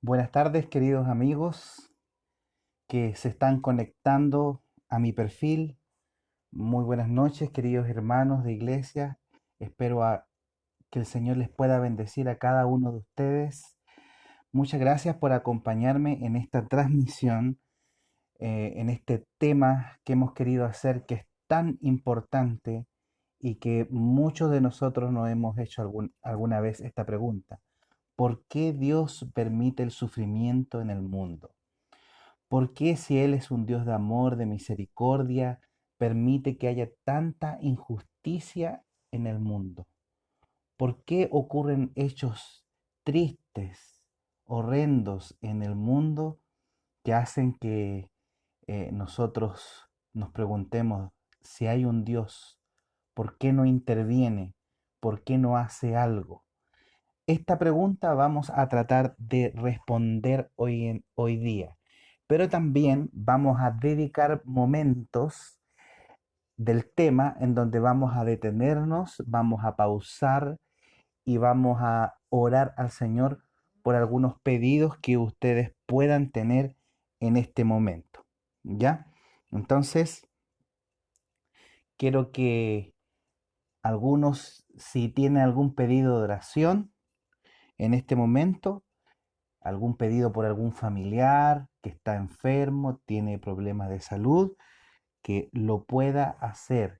Buenas tardes, queridos amigos que se están conectando a mi perfil. Muy buenas noches, queridos hermanos de iglesia. Espero que el Señor les pueda bendecir a cada uno de ustedes. Muchas gracias por acompañarme en esta transmisión, en este tema que hemos querido hacer, que es tan importante y que muchos de nosotros nos hemos hecho alguna vez esta pregunta. ¿Por qué Dios permite el sufrimiento en el mundo? ¿Por qué, si Él es un Dios de amor, de misericordia, permite que haya tanta injusticia en el mundo? ¿Por qué ocurren hechos tristes, horrendos en el mundo que hacen que nosotros nos preguntemos si hay un Dios? ¿Por qué no interviene? ¿Por qué no hace algo? Esta pregunta vamos a tratar de responder hoy día, pero también vamos a dedicar momentos del tema en donde vamos a detenernos, vamos a pausar y vamos a orar al Señor por algunos pedidos que ustedes puedan tener en este momento. ¿Ya? Entonces, quiero que algunos, si tienen algún pedido de oración en este momento, algún pedido por algún familiar que está enfermo, tiene problemas de salud, que lo pueda hacer.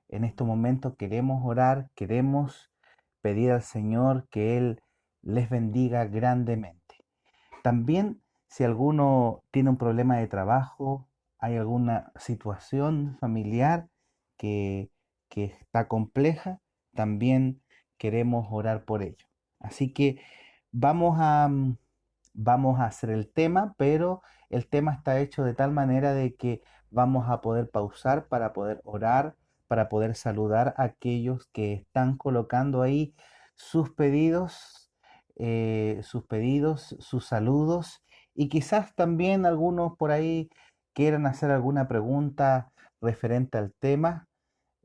En estos momentos queremos orar, queremos pedir al Señor que Él les bendiga grandemente. También, si alguno tiene un problema de trabajo, hay alguna situación familiar que, que está compleja, también queremos orar por ello. Así que vamos a, vamos a hacer el tema, pero el tema está hecho de tal manera de que vamos a poder pausar para poder orar, para poder saludar a aquellos que están colocando ahí sus pedidos, sus saludos, y quizás también algunos por ahí quieran hacer alguna pregunta referente al tema.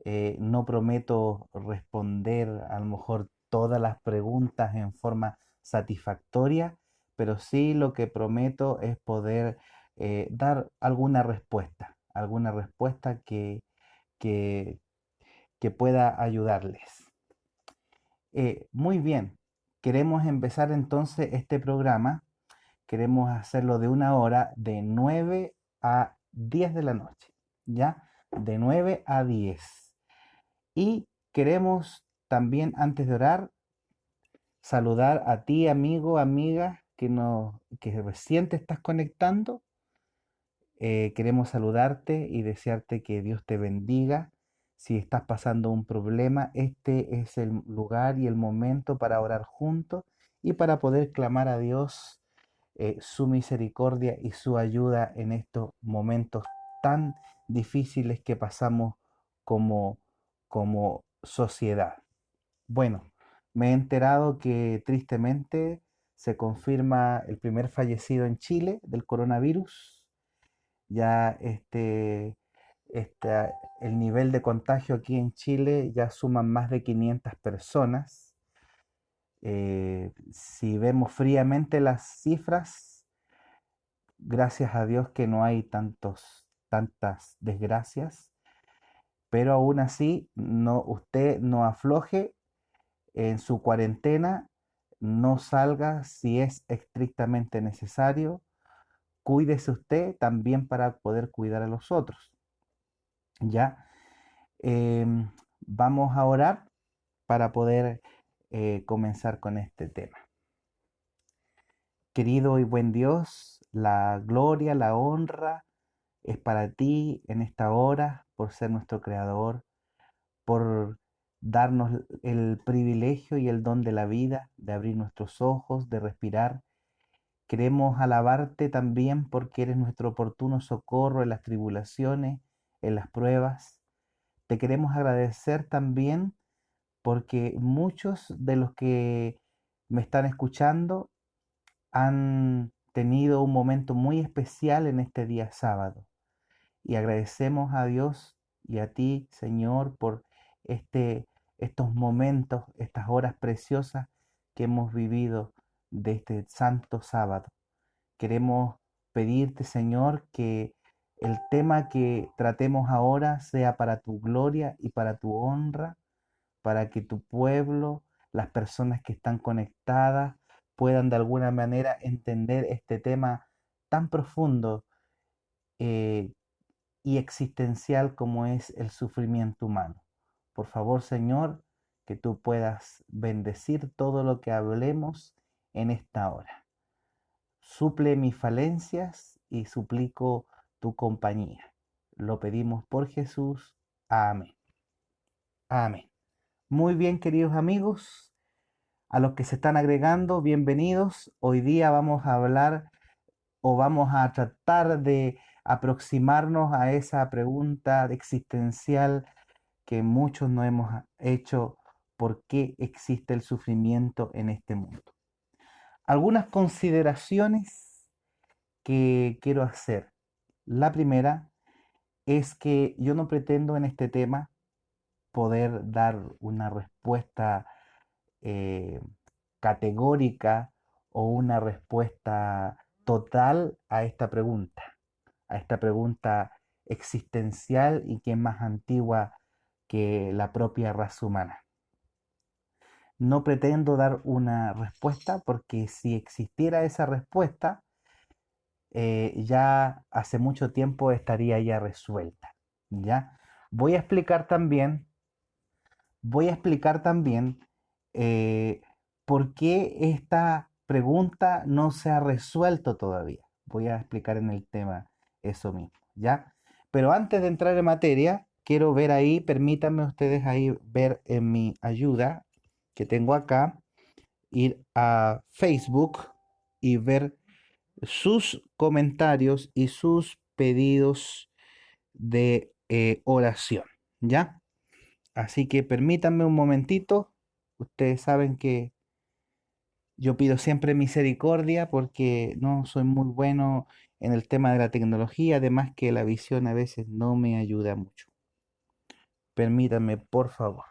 No prometo responder a lo mejor todas las preguntas en forma satisfactoria, pero sí lo que prometo es poder dar alguna respuesta que, que pueda ayudarles. Muy bien, queremos empezar entonces este programa. Queremos hacerlo de una hora, de 9 a 10 de la noche, ¿ya? De 9 a 10. Y queremos también, antes de orar, saludar a ti, amigo, amiga, que recién te estás conectando. Queremos saludarte y desearte que Dios te bendiga. Si estás pasando un problema, este es el lugar y el momento para orar juntos y para poder clamar a Dios su misericordia y su ayuda en estos momentos tan difíciles que pasamos como, como sociedad. Bueno, me he enterado que tristemente se confirma el primer fallecido en Chile del coronavirus. Ya el nivel de contagio aquí en Chile ya suman más de 500 personas. Si vemos fríamente las cifras, gracias a Dios que no hay tantas desgracias, pero aún así usted no afloje en su cuarentena, no salga si es estrictamente necesario, cuídese usted también para poder cuidar a los otros. ¿Ya? Vamos a orar para poder comenzar con este tema. Querido y buen Dios, la gloria, la honra es para ti en esta hora, por ser nuestro creador, por darnos el privilegio y el don de la vida, de abrir nuestros ojos, de respirar. Queremos alabarte también porque eres nuestro oportuno socorro en las tribulaciones, en las pruebas. Te queremos agradecer también porque muchos de los que me están escuchando han tenido un momento muy especial en este día sábado. Y agradecemos a Dios y a ti, Señor, por este, estos momentos, estas horas preciosas que hemos vivido de este santo sábado. Queremos pedirte, Señor, que el tema que tratemos ahora sea para tu gloria y para tu honra, para que tu pueblo, las personas que están conectadas, puedan de alguna manera entender este tema tan profundo eh, y existencial como es el sufrimiento humano. Por favor, Señor, que tú puedas bendecir todo lo que hablemos en esta hora. Suple mis falencias y suplico tu compañía. Lo pedimos por Jesús. Amén. Amén. Muy bien, queridos amigos, a los que se están agregando, bienvenidos. Hoy día vamos a hablar o vamos a tratar de aproximarnos a esa pregunta existencial que muchos nos hemos hecho: ¿por qué existe el sufrimiento en este mundo? Algunas consideraciones que quiero hacer. La primera es que yo no pretendo en este tema poder dar una respuesta eh, categórica o una respuesta total a esta pregunta existencial y que es más antigua que la propia raza humana. No pretendo dar una respuesta porque si existiera esa respuesta, ya hace mucho tiempo estaría ya resuelta. ¿Ya? Voy a explicar también, voy a explicar también eh, por qué esta pregunta no se ha resuelto todavía. Voy a explicar en el tema eso mismo, ¿ya? Pero antes de entrar en materia, quiero ver ahí, permítanme ustedes ahí ver en mi ayuda que tengo acá, ir a Facebook y ver sus comentarios y sus pedidos de oración, ¿ya? Así que permítanme un momentito. Ustedes saben que yo pido siempre misericordia porque no soy muy bueno en el tema de la tecnología, además que la visión a veces no me ayuda mucho. Permítanme, por favor.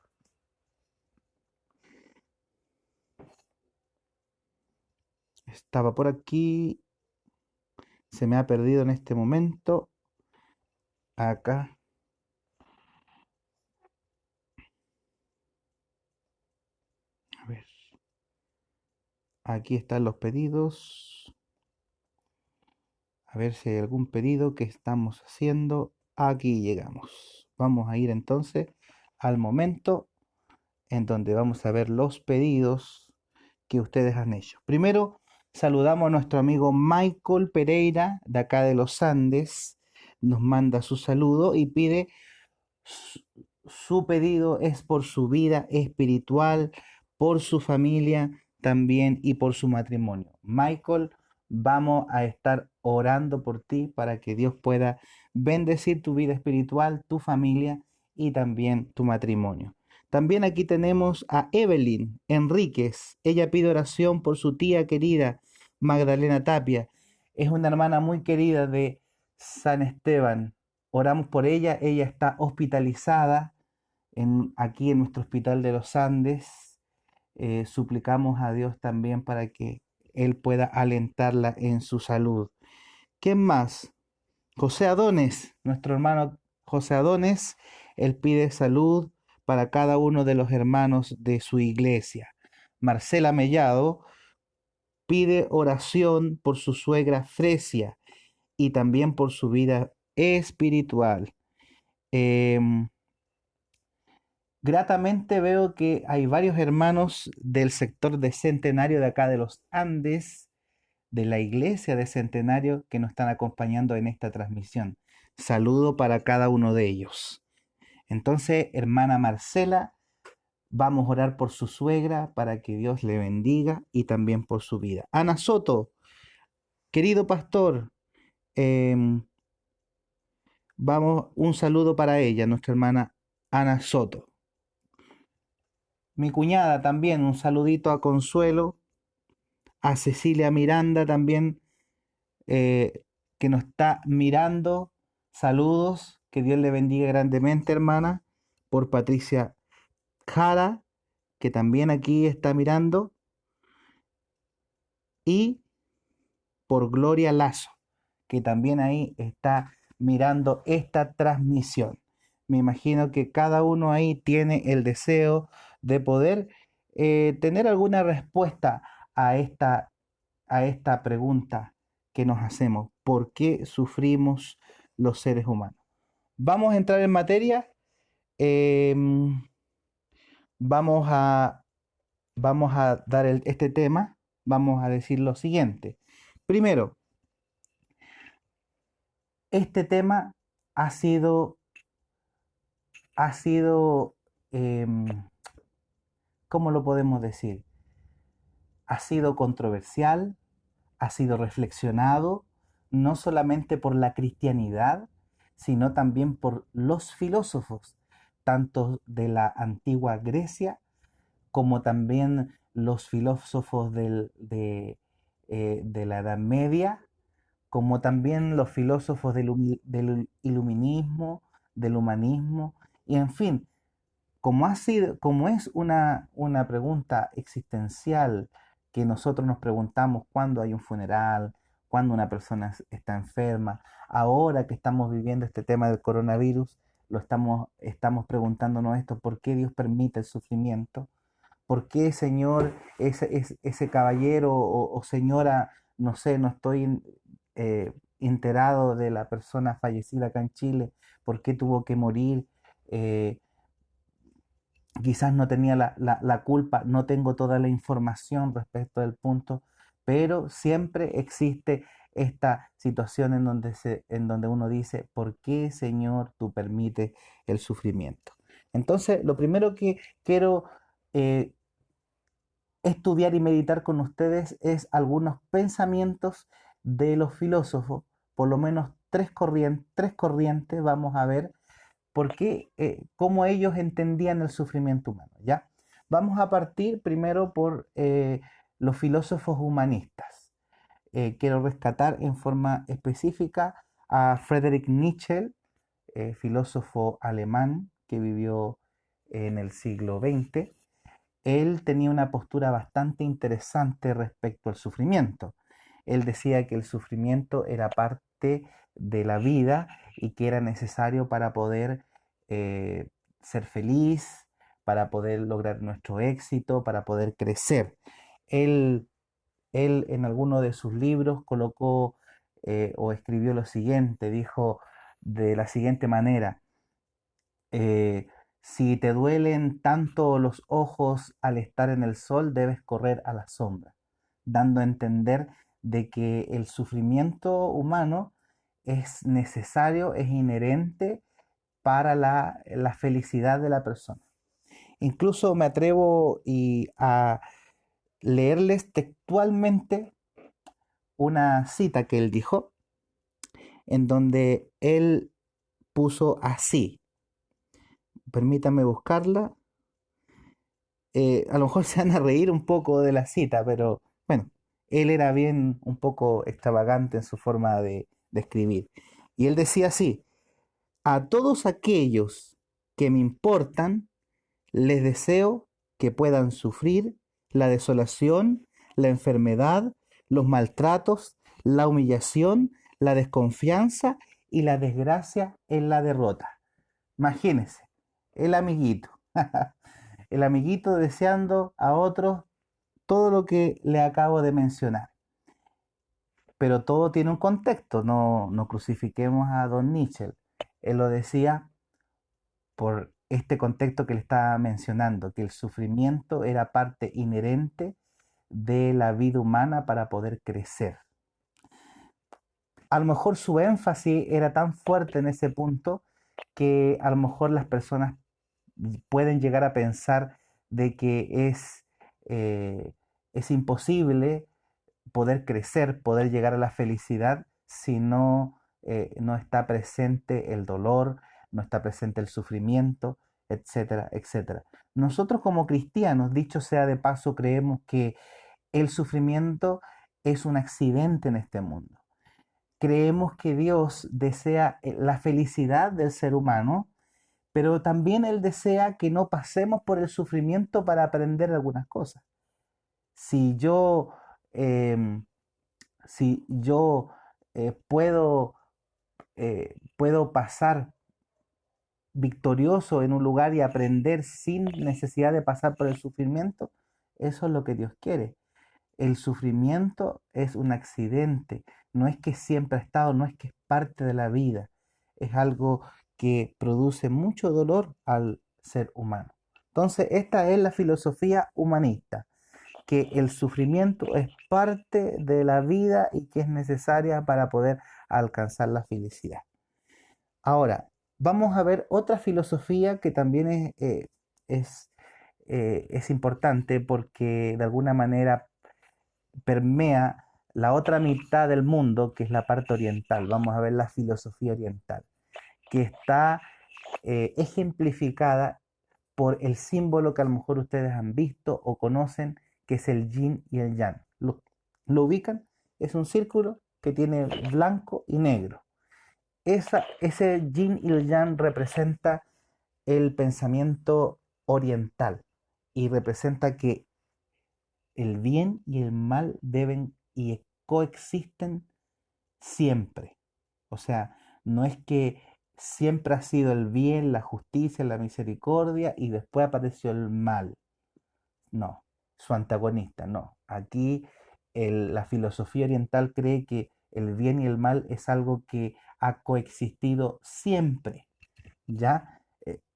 Estaba por aquí, se me ha perdido en este momento. Acá, a ver, aquí están los pedidos. A ver si hay algún pedido que estamos haciendo. Aquí llegamos. Vamos a ir entonces al momento en donde vamos a ver los pedidos que ustedes han hecho. Primero, saludamos a nuestro amigo Michael Pereira, de acá de los Andes. Nos manda su saludo y pide su, su pedido es por su vida espiritual, por su familia también y por su matrimonio. Michael, vamos a estar orando por ti para que Dios pueda bendecir tu vida espiritual, tu familia y también tu matrimonio. También aquí tenemos a Evelyn Enríquez. Ella pide oración por su tía querida Magdalena Tapia. Es una hermana muy querida de San Esteban. Oramos por ella. Ella está hospitalizada aquí en nuestro hospital de los Andes. Suplicamos a Dios también para que Él pueda alentarla en su salud. ¿Quién más? José Adones, nuestro hermano José Adones, él pide salud para cada uno de los hermanos de su iglesia. Marcela Mellado pide oración por su suegra Fresia y también por su vida espiritual. Em, Gratamente veo que hay varios hermanos del sector de Centenario de acá de los Andes, de la iglesia de Centenario, que nos están acompañando en esta transmisión. Saludo para cada uno de ellos. Entonces, hermana Marcela, vamos a orar por su suegra para que Dios le bendiga y también por su vida. Ana Soto, querido pastor, em, vamos, un saludo para ella, nuestra hermana Ana Soto. Mi cuñada también, un saludito a Consuelo, a Cecilia Miranda también, que nos está mirando. Saludos, que Dios le bendiga grandemente, hermana. Por Patricia Jara, que también aquí está mirando. Y por Gloria Lazo, que también ahí está mirando esta transmisión. Me imagino que cada uno ahí tiene el deseo de poder tener alguna respuesta a esta pregunta que nos hacemos. ¿Por qué sufrimos los seres humanos? Vamos a entrar en materia. em, vamos a, vamos a dar este tema. Vamos a decir lo siguiente. Primero, este tema ha sido, ha sido, em, ¿cómo lo podemos decir? Ha sido controversial, ha sido reflexionado, no solamente por la cristianidad, sino también por los filósofos, tanto de la antigua Grecia como también los filósofos de la Edad Media, como también los filósofos del iluminismo, del humanismo, y en fin, como es una pregunta existencial que nosotros nos preguntamos cuando hay un funeral, cuando una persona está enferma, ahora que estamos viviendo este tema del coronavirus, estamos preguntándonos esto: ¿por qué Dios permite el sufrimiento? ¿Por qué, Señor, ese caballero o señora, no sé, no estoy enterado de la persona fallecida acá en Chile? ¿Por qué tuvo que morir? Eh, Quizás no tenía la culpa, no tengo toda la información respecto del punto, pero siempre existe esta situación en donde uno dice: ¿por qué, Señor, tú permites el sufrimiento? Entonces, lo primero que quiero eh, estudiar y meditar con ustedes es algunos pensamientos de los filósofos, por lo menos tres corrientes vamos a ver por qué, cómo ellos entendían el sufrimiento humano, ¿ya? Vamos a partir primero por los filósofos humanistas. Quiero rescatar en forma específica a Friedrich Nietzsche, filósofo alemán que vivió en el siglo XX. Él tenía una postura bastante interesante respecto al sufrimiento. Él decía que el sufrimiento era parte de la vida y que era necesario para poder eh, ser feliz, para poder lograr nuestro éxito, para poder crecer. Él, él en alguno de sus libros colocó o escribió lo siguiente: dijo de la siguiente manera: eh, si te duelen tanto los ojos al estar en el sol, debes correr a la sombra, dando a entender de que el sufrimiento humano es necesario, es inherente para la felicidad de la persona. Incluso me atrevo a leerles textualmente una cita que él dijo, en donde él puso así, permítame buscarla. A lo mejor se van a reír un poco de la cita, pero bueno, él era bien un poco extravagante en su forma de escribir. Y él decía así: a todos aquellos que me importan, les deseo que puedan sufrir la desolación, la enfermedad, los maltratos, la humillación, la desconfianza y la desgracia en la derrota. Imagínense, el amiguito. El amiguito deseando a otros todo lo que le acabo de mencionar. Pero todo tiene un contexto, no crucifiquemos a Don Nietzsche. Él lo decía por este contexto que le estaba mencionando, que el sufrimiento era parte inherente de la vida humana para poder crecer. A lo mejor su énfasis era tan fuerte en ese punto que a lo mejor las personas pueden llegar a pensar de que es imposible poder crecer, poder llegar a la felicidad si no está presente el dolor, no está presente el sufrimiento, etcétera, etcétera. Nosotros como cristianos, dicho sea de paso, creemos que el sufrimiento es un accidente en este mundo. Creemos que Dios desea la felicidad del ser humano, pero también Él desea que no pasemos por el sufrimiento para aprender algunas cosas. Si yo em, si yo puedo pasar victorioso en un lugar y aprender sin necesidad de pasar por el sufrimiento, eso es lo que Dios quiere. El sufrimiento es un accidente, no es que siempre ha estado, no es que es parte de la vida, es algo que produce mucho dolor al ser humano. Entonces, esta es la filosofía humanista, que el sufrimiento es parte de la vida y que es necesaria para poder alcanzar la felicidad. Ahora, vamos a ver otra filosofía que también es, es importante porque de alguna manera permea la otra mitad del mundo, que es la parte oriental. Vamos a ver la filosofía oriental, que está ejemplificada por el símbolo que a lo mejor ustedes han visto o conocen, que es el yin y el yang. ¿Lo ubican? Es un círculo que tiene blanco y negro. Ese yin y el yang representa el pensamiento oriental y representa que el bien y el mal deben y coexisten siempre. O sea, no es que siempre ha sido el bien, la justicia, la misericordia y después apareció el mal. No, su antagonista, no. Aquí la filosofía oriental cree que el bien y el mal es algo que ha coexistido siempre, ¿ya?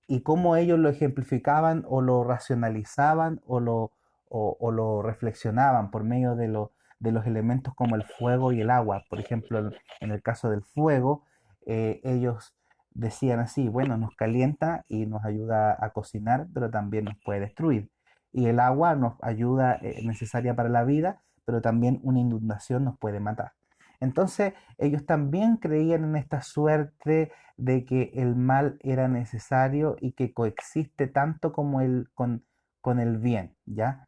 Y cómo ellos lo ejemplificaban o lo racionalizaban o lo reflexionaban por medio de los elementos como el fuego y el agua. Por ejemplo, en el caso del fuego, ellos decían así, bueno, nos calienta y nos ayuda a cocinar, pero también nos puede destruir. Y el agua nos ayuda, necesaria para la vida, pero también una inundación nos puede matar. Entonces, ellos también creían en esta suerte de que el mal era necesario y que coexiste tanto como con el bien, ¿ya?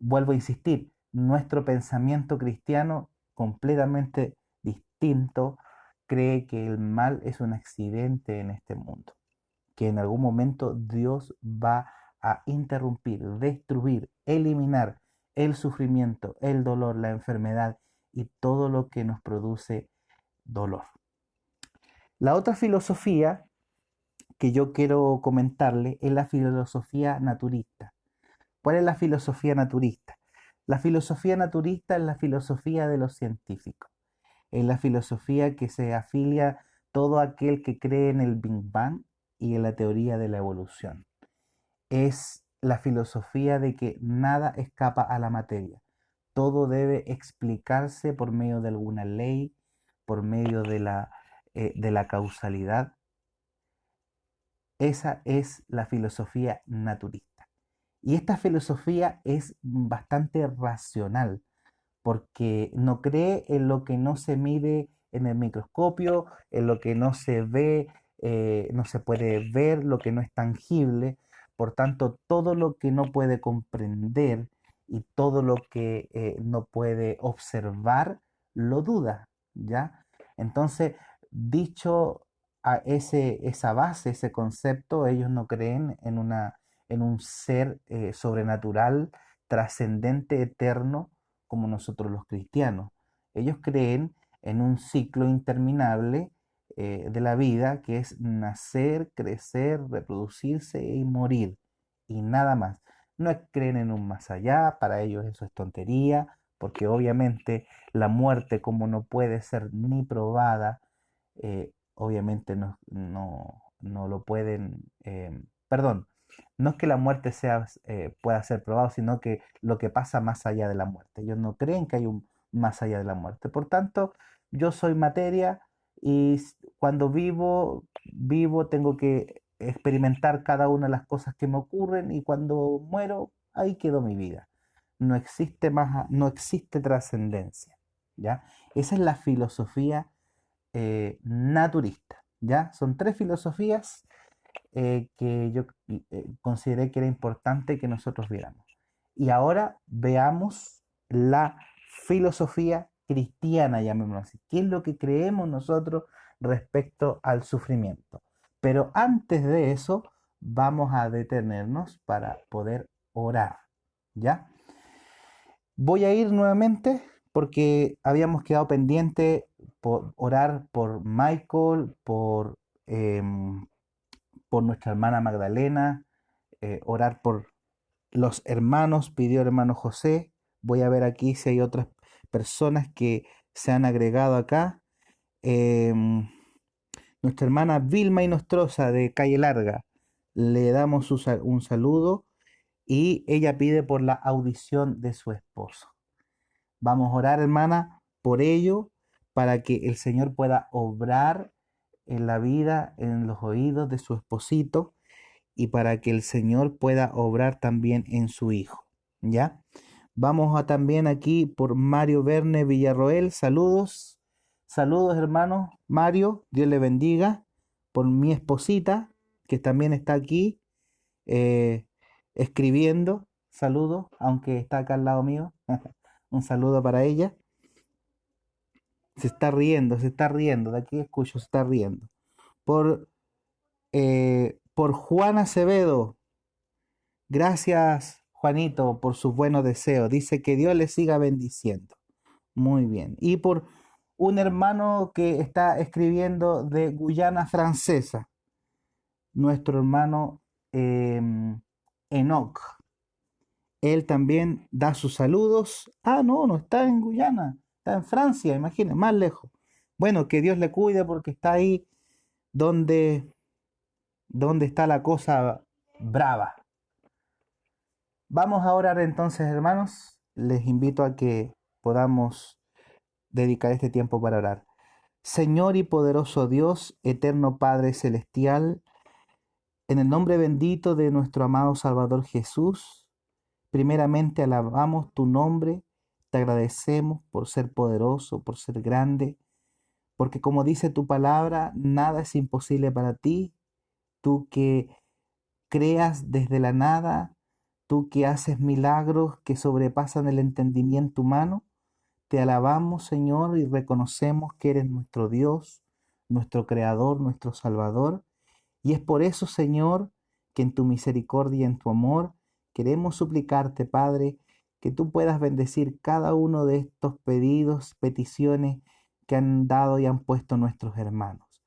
Vuelvo a insistir, nuestro pensamiento cristiano completamente distinto cree que el mal es un accidente en este mundo, que en algún momento Dios va a interrumpir, destruir, eliminar el sufrimiento, el dolor, la enfermedad y todo lo que nos produce dolor. La otra filosofía que yo quiero comentarle es la filosofía naturista. ¿Cuál es la filosofía naturista? La filosofía naturista es la filosofía de los científicos. Es la filosofía que se afilia todo aquel que cree en el Big Bang y en la teoría de la evolución. Es la filosofía de que nada escapa a la materia. Todo debe explicarse por medio de alguna ley, por medio de la causalidad. Esa es la filosofía naturista. Y esta filosofía es bastante racional, porque no cree en lo que no se mide en el microscopio, en lo que no se ve, no se puede ver, lo que no es tangible. Por tanto, todo lo que no puede comprender y todo lo que no puede observar, lo duda, ¿ya? Entonces, dicho a esa base, ese concepto, ellos no creen en un ser sobrenatural, trascendente, eterno, como nosotros los cristianos. Ellos creen en un ciclo interminable de la vida, que es nacer, crecer, reproducirse y morir, y nada más. No creen en un más allá, para ellos eso es tontería, porque obviamente la muerte, como no puede ser ni probada, obviamente no lo pueden, perdón, no es que la muerte pueda ser probado, sino que lo que pasa más allá de la muerte. Ellos no creen que hay un más allá de la muerte. Por tanto, yo soy materia y cuando vivo, tengo que experimentar cada una de las cosas que me ocurren y cuando muero, ahí quedó mi vida. No existe más, no existe trascendencia, ¿ya? Esa es la filosofía naturista, ¿ya? Son tres filosofías que yo consideré que era importante que nosotros viéramos. Y ahora veamos la filosofía cristiana, llamémoslo así. ¿Qué es lo que creemos nosotros respecto al sufrimiento? Pero antes de eso, vamos a detenernos para poder orar, ¿ya? Voy a ir nuevamente porque habíamos quedado pendiente por orar por Michael, em, por nuestra hermana Magdalena, orar por los hermanos, pidió el hermano José. Voy a ver aquí si hay otras personas que se han agregado acá. Em, Nuestra hermana Vilma Inostroza de Calle Larga, le damos un saludo y ella pide por la audición de su esposo. Vamos a orar, hermana, por ello, para que el Señor pueda obrar en la vida, en los oídos de su esposito y para que el Señor pueda obrar también en su hijo. ¿Ya? Vamos a también aquí por Mario Verne Villarroel. Saludos. Saludos, hermano Mario. Dios le bendiga. Por mi esposita, que también está aquí eh, escribiendo. Saludos, aunque está acá al lado mío. Un saludo para ella. Se está riendo. De aquí escucho, se está riendo. Por Juan Acevedo. Gracias, Juanito, por sus buenos deseos. Dice que Dios le siga bendiciendo. Muy bien. Y por un hermano que está escribiendo de Guyana Francesa, nuestro hermano Enoch. Él también da sus saludos. Ah, no, no está en Guyana, está en Francia, imagínense, más lejos. Bueno, que Dios le cuide porque está ahí donde, donde está la cosa brava. Vamos a orar entonces, hermanos. Les invito a que podamos dedicar este tiempo para orar. Señor y poderoso Dios, eterno Padre Celestial, en el nombre bendito de nuestro amado Salvador Jesús, primeramente alabamos tu nombre, te agradecemos por ser poderoso, por ser grande, porque como dice tu palabra, nada es imposible para ti, tú que creas desde la nada, tú que haces milagros que sobrepasan el entendimiento humano. Te alabamos, Señor, y reconocemos que eres nuestro Dios, nuestro Creador, nuestro Salvador. Y es por eso, Señor, que en tu misericordia y en tu amor queremos suplicarte, Padre, que tú puedas bendecir cada uno de estos pedidos, peticiones que han dado y han puesto nuestros hermanos.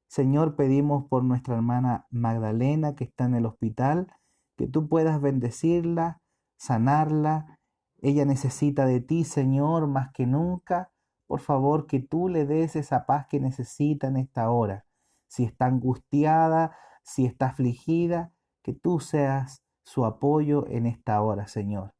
Señor, pedimos por nuestra hermana Magdalena que está en el hospital, que tú puedas bendecirla, sanarla. Ella necesita de ti, Señor, más que nunca. Por favor, que tú le des esa paz que necesita en esta hora. Si está angustiada, si está afligida, que tú seas su apoyo en esta hora, Señor.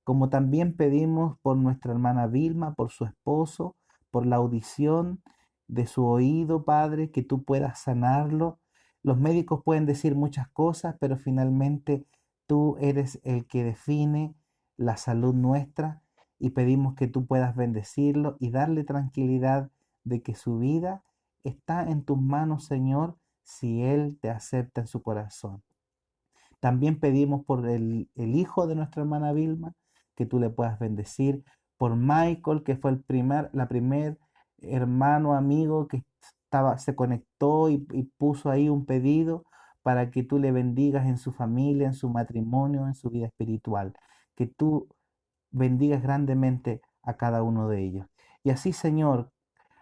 Como también pedimos por nuestra hermana Vilma, por su esposo, por la audición de su oído, Padre, que tú puedas sanarlo. Los médicos pueden decir muchas cosas, pero finalmente tú eres el que define la salud nuestra y pedimos que tú puedas bendecirlo y darle tranquilidad de que su vida está en tus manos, Señor, si Él te acepta en su corazón. También pedimos por el hijo de nuestra hermana Vilma, que tú le puedas bendecir, por Michael, que fue la primer hermano amigo que se conectó y puso ahí un pedido para que tú le bendigas en su familia, en su matrimonio, en su vida espiritual, que tú bendigas grandemente a cada uno de ellos. Y así, Señor,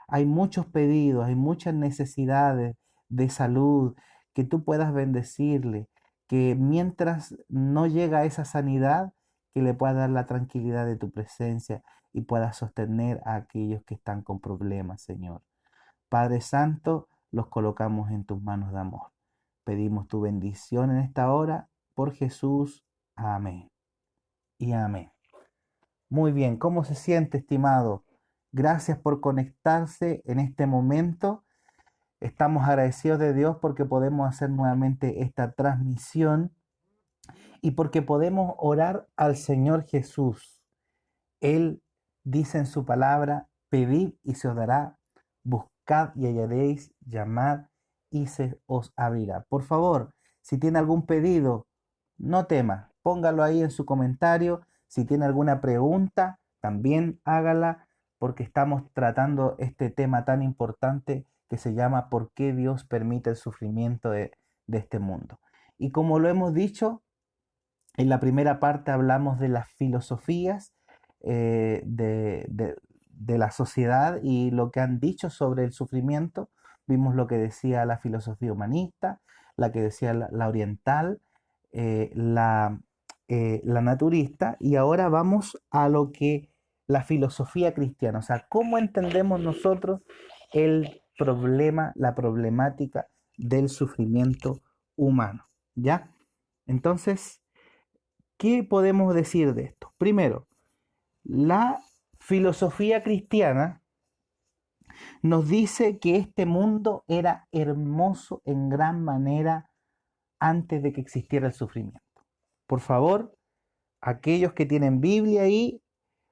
hay muchos pedidos, hay muchas necesidades de salud, que tú puedas bendecirle, que mientras no llega esa sanidad, que le puedas dar la tranquilidad de tu presencia y puedas sostener a aquellos que están con problemas, Señor. Padre Santo, los colocamos en tus manos de amor. Pedimos tu bendición en esta hora por Jesús. Amén. Y amén. Muy bien, ¿cómo se siente, estimado? Gracias por conectarse en este momento. Estamos agradecidos de Dios porque podemos hacer nuevamente esta transmisión y porque podemos orar al Señor Jesús. Él dice en su palabra, pedid y se os dará, buscad y hallaréis, llamad y se os abrirá. Por favor, si tiene algún pedido, no tema, póngalo ahí en su comentario. Si tiene alguna pregunta, también hágala, porque estamos tratando este tema tan importante que se llama ¿por qué Dios permite el sufrimiento de este mundo? Y como lo hemos dicho, en la primera parte hablamos de las filosofías, de la sociedad y lo que han dicho sobre el sufrimiento. Vimos lo que decía la filosofía humanista, la que decía la oriental, eh, la, la naturista, y ahora vamos a lo que la filosofía cristiana, o sea, cómo entendemos nosotros el problema, la problemática del sufrimiento humano, ¿ya? Entonces, ¿qué podemos decir de esto? Primero, la filosofía cristiana nos dice que este mundo era hermoso en gran manera antes de que existiera el sufrimiento. Por favor, aquellos que tienen Biblia ahí,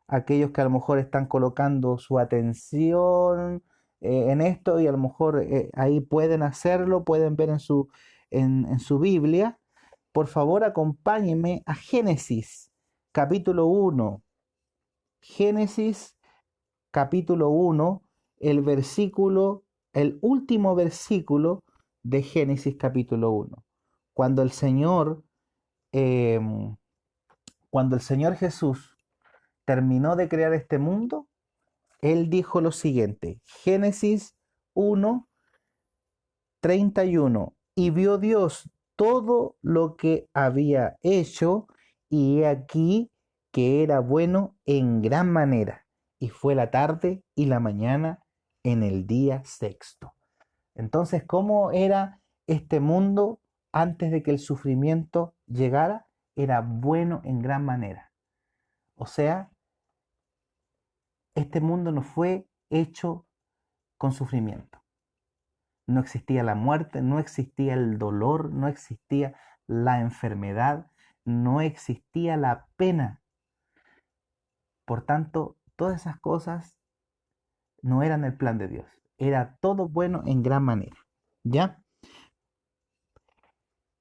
aquellos que a lo mejor están colocando su atención en esto y a lo mejor ahí pueden hacerlo, pueden ver en su Biblia, por favor acompáñenme a Génesis capítulo 1. Génesis capítulo 1, el último versículo de Génesis capítulo 1. Cuando el Señor, eh, cuando el Señor Jesús terminó de crear este mundo, Él dijo lo siguiente, Génesis 1, 31, y vio Dios todo lo que había hecho, y he aquí que era bueno en gran manera, y fue la tarde y la mañana en el día sexto. Entonces, ¿cómo era este mundo antes de que el sufrimiento llegara? Era bueno en gran manera. O sea, este mundo no fue hecho con sufrimiento. No existía la muerte, no existía el dolor, no existía la enfermedad, no existía la pena. Por tanto, todas esas cosas no eran el plan de Dios. Era todo bueno en gran manera. ¿Ya?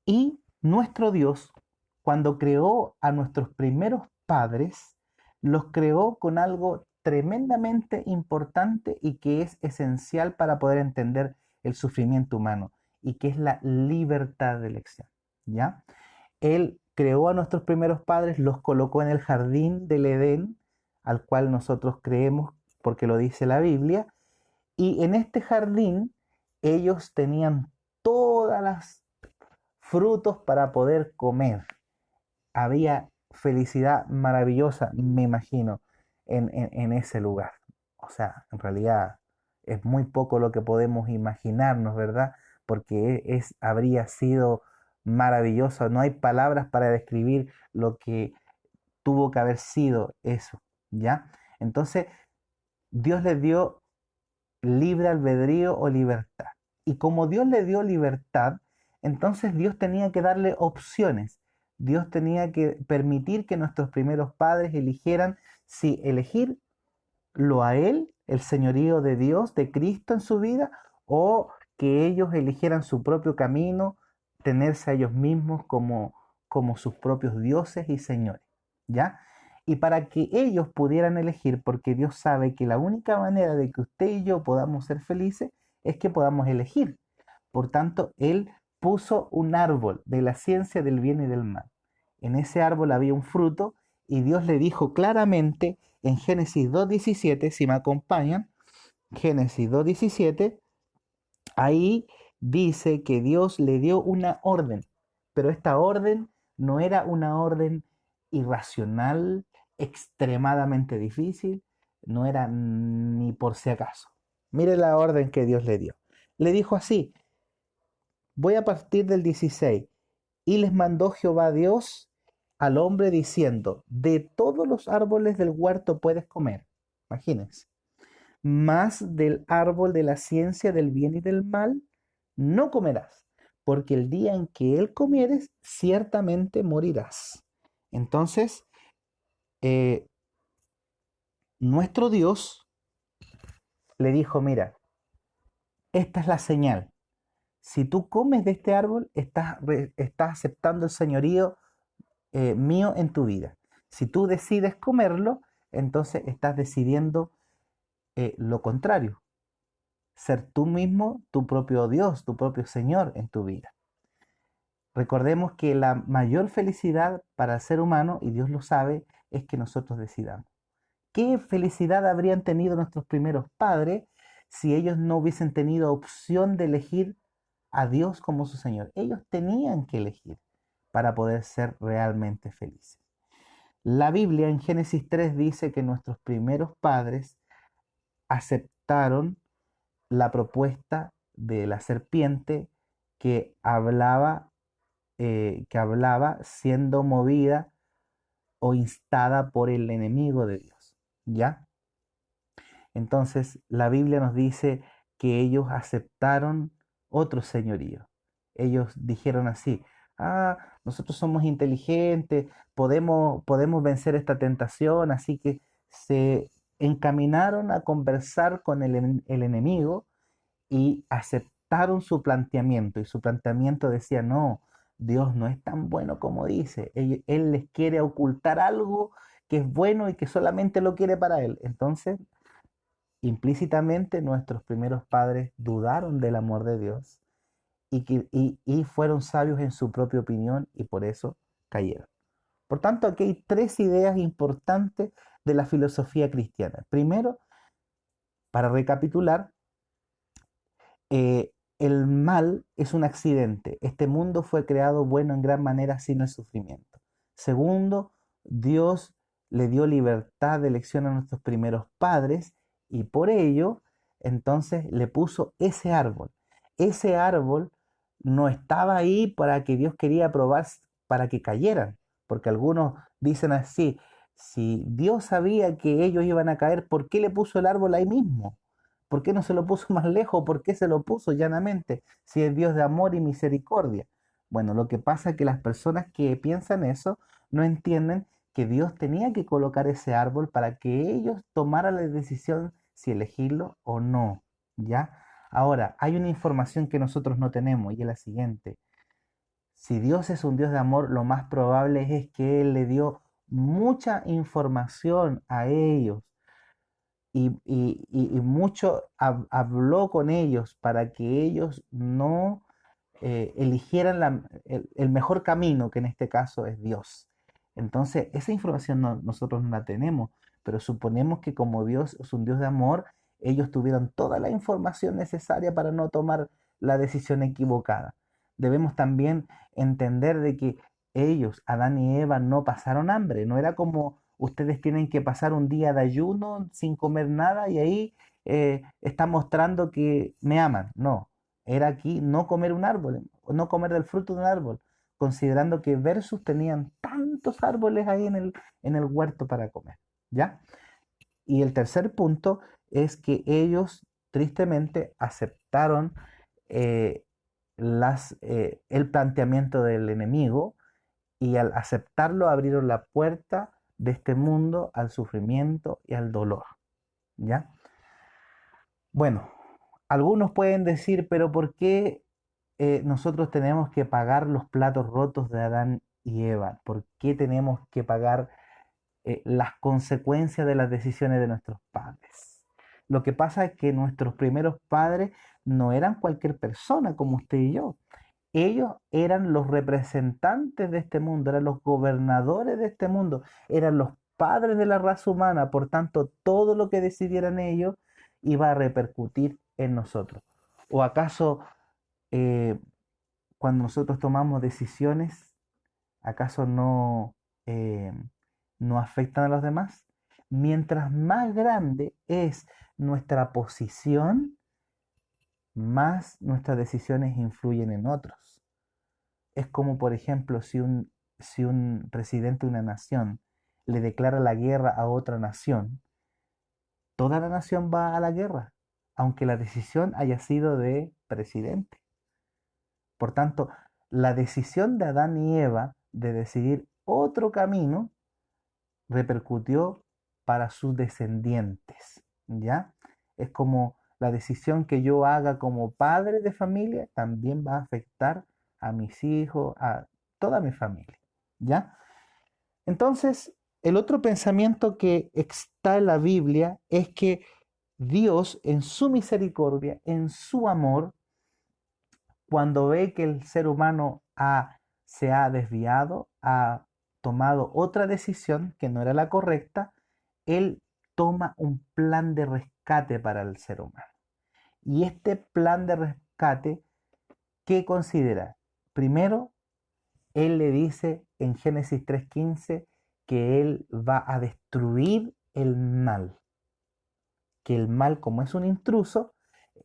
Y nuestro Dios, cuando creó a nuestros primeros padres, los creó con algo tremendamente importante y que es esencial para poder entender el sufrimiento humano, y que es la libertad de elección. ¿Ya? Él creó a nuestros primeros padres, los colocó en el jardín del Edén, al cual nosotros creemos porque lo dice la Biblia, y en este jardín ellos tenían todas las frutos para poder comer. Había felicidad maravillosa, me imagino, en ese lugar. O sea, en realidad es muy poco lo que podemos imaginarnos, ¿verdad? Porque habría sido maravilloso. No hay palabras para describir lo que tuvo que haber sido eso, ¿ya? Entonces, Dios les dio libre albedrío o libertad. Y como Dios le dio libertad, entonces Dios tenía que darle opciones. Dios tenía que permitir que nuestros primeros padres eligieran si elegirlo a Él, el señorío de Dios, de Cristo en su vida, o que ellos eligieran su propio camino, tenerse a ellos mismos como sus propios dioses y señores. ¿Ya? Y para que ellos pudieran elegir, porque Dios sabe que la única manera de que usted y yo podamos ser felices es que podamos elegir. Por tanto, Él puso un árbol de la ciencia del bien y del mal. En ese árbol había un fruto y Dios le dijo claramente en Génesis 2.17, si me acompañan, Génesis 2.17, ahí dice que Dios le dio una orden, pero esta orden no era una orden irracional, extremadamente difícil, no era ni por si acaso. Mire la orden que Dios le dio. Le dijo así, voy a partir del 16, y les mandó Jehová Dios al hombre diciendo, de todos los árboles del huerto puedes comer, imagínense, más del árbol de la ciencia del bien y del mal no comerás, porque el día en que él comieres, ciertamente morirás. Entonces, eh, nuestro Dios le dijo, mira, esta es la señal. Si tú comes de este árbol, estás aceptando el señorío mío en tu vida. Si tú decides comerlo, entonces estás decidiendo lo contrario, ser tú mismo tu propio Dios, tu propio Señor en tu vida. Recordemos que la mayor felicidad para el ser humano, y Dios lo sabe, es que nosotros decidamos. ¿Qué felicidad habrían tenido nuestros primeros padres si ellos no hubiesen tenido opción de elegir a Dios como su Señor? Ellos tenían que elegir para poder ser realmente felices. La Biblia en Génesis 3 dice que nuestros primeros padres aceptaron la propuesta de la serpiente que hablaba siendo movida o instada por el enemigo de Dios. ¿Ya? Entonces la Biblia nos dice que ellos aceptaron otro señorío. Ellos dijeron así: ah, nosotros somos inteligentes, podemos vencer esta tentación, así que se encaminaron a conversar con el enemigo y aceptaron su planteamiento. Y su planteamiento decía: no, Dios no es tan bueno como dice. Él les quiere ocultar algo que es bueno y que solamente lo quiere para Él. Entonces, implícitamente nuestros primeros padres dudaron del amor de Dios y fueron sabios en su propia opinión y por eso cayeron. Por tanto, aquí hay tres ideas importantes de la filosofía cristiana. Primero, para recapitular, el mal es un accidente. Este mundo fue creado bueno en gran manera sin el sufrimiento. Segundo, Dios le dio libertad de elección a nuestros primeros padres y por ello, entonces le puso ese árbol. Ese árbol no estaba ahí para que Dios quería probar para que cayeran, porque algunos dicen así: si Dios sabía que ellos iban a caer, ¿por qué le puso el árbol ahí mismo? ¿Por qué no se lo puso más lejos? ¿Por qué se lo puso llanamente? Si es Dios de amor y misericordia. Bueno, lo que pasa es que las personas que piensan eso no entienden que Dios tenía que colocar ese árbol para que ellos tomaran la decisión si elegirlo o no. ¿Ya? Ahora, hay una información que nosotros no tenemos y es la siguiente. Si Dios es un Dios de amor, lo más probable es que Él le dio mucha información a ellos y mucho habló con ellos para que ellos no eligieran el mejor camino, que en este caso es Dios. Entonces, esa información nosotros no la tenemos, pero suponemos que como Dios es un Dios de amor, ellos tuvieron toda la información necesaria para no tomar la decisión equivocada. Debemos también entender de que ellos, Adán y Eva, no pasaron hambre, no era como ustedes tienen que pasar un día de ayuno sin comer nada y ahí está mostrando que me aman. No, era aquí no comer un árbol, no comer del fruto de un árbol, considerando que versus tenían tantos árboles ahí en el huerto para comer, ¿ya? Y el tercer punto es que ellos tristemente aceptaron eh, el planteamiento del enemigo y al aceptarlo abrieron la puerta de este mundo al sufrimiento y al dolor, ¿ya? Bueno, algunos pueden decir, pero ¿por qué nosotros tenemos que pagar los platos rotos de Adán y Eva? ¿Por qué tenemos que pagar las consecuencias de las decisiones de nuestros padres? Lo que pasa es que nuestros primeros padres no eran cualquier persona como usted y yo. Ellos eran los representantes de este mundo, eran los gobernadores de este mundo, eran los padres de la raza humana, por tanto, todo lo que decidieran ellos iba a repercutir en nosotros. ¿O acaso eh, cuando nosotros tomamos decisiones, acaso eh, no afectan a los demás? Mientras más grande es nuestra posición, más nuestras decisiones influyen en otros. Es como, por ejemplo, si un presidente de una nación le declara la guerra a otra nación, toda la nación va a la guerra, aunque la decisión haya sido de presidente. Por tanto, la decisión de Adán y Eva de decidir otro camino repercutió para sus descendientes, ¿ya? Es como la decisión que yo haga como padre de familia también va a afectar a mis hijos, a toda mi familia, ¿ya? Entonces, el otro pensamiento que está en la Biblia es que Dios, en su misericordia, en su amor, cuando ve que el ser humano se ha desviado, ha tomado otra decisión que no era la correcta, Él toma un plan de rescate para el ser humano. Y este plan de rescate, ¿qué considera? Primero, Él le dice en Génesis 3:15 que Él va a destruir el mal. Que el mal, como es un intruso,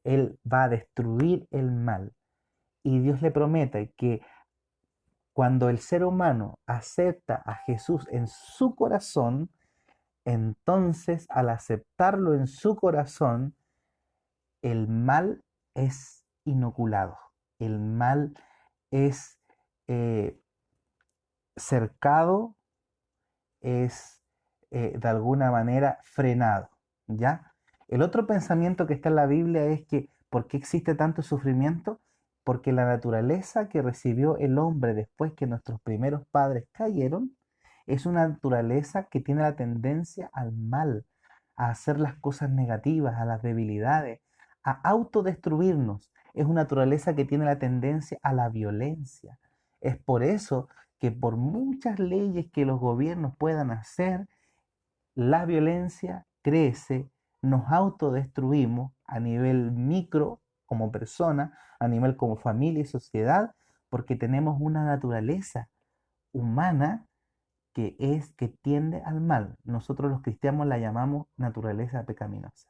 Él va a destruir el mal. Y Dios le promete que cuando el ser humano acepta a Jesús en su corazón, entonces al aceptarlo en su corazón, el mal es inoculado. El mal es eh, cercado, es de alguna manera frenado, ¿ya? El otro pensamiento que está en la Biblia es que ¿por qué existe tanto sufrimiento? Porque la naturaleza que recibió el hombre después que nuestros primeros padres cayeron es una naturaleza que tiene la tendencia al mal, a hacer las cosas negativas, a las debilidades, a autodestruirnos. Es una naturaleza que tiene la tendencia a la violencia. Es por eso que por muchas leyes que los gobiernos puedan hacer, la violencia crece, nos autodestruimos a nivel micro como persona, a nivel como familia y sociedad, porque tenemos una naturaleza humana que tiende al mal. Nosotros los cristianos la llamamos naturaleza pecaminosa.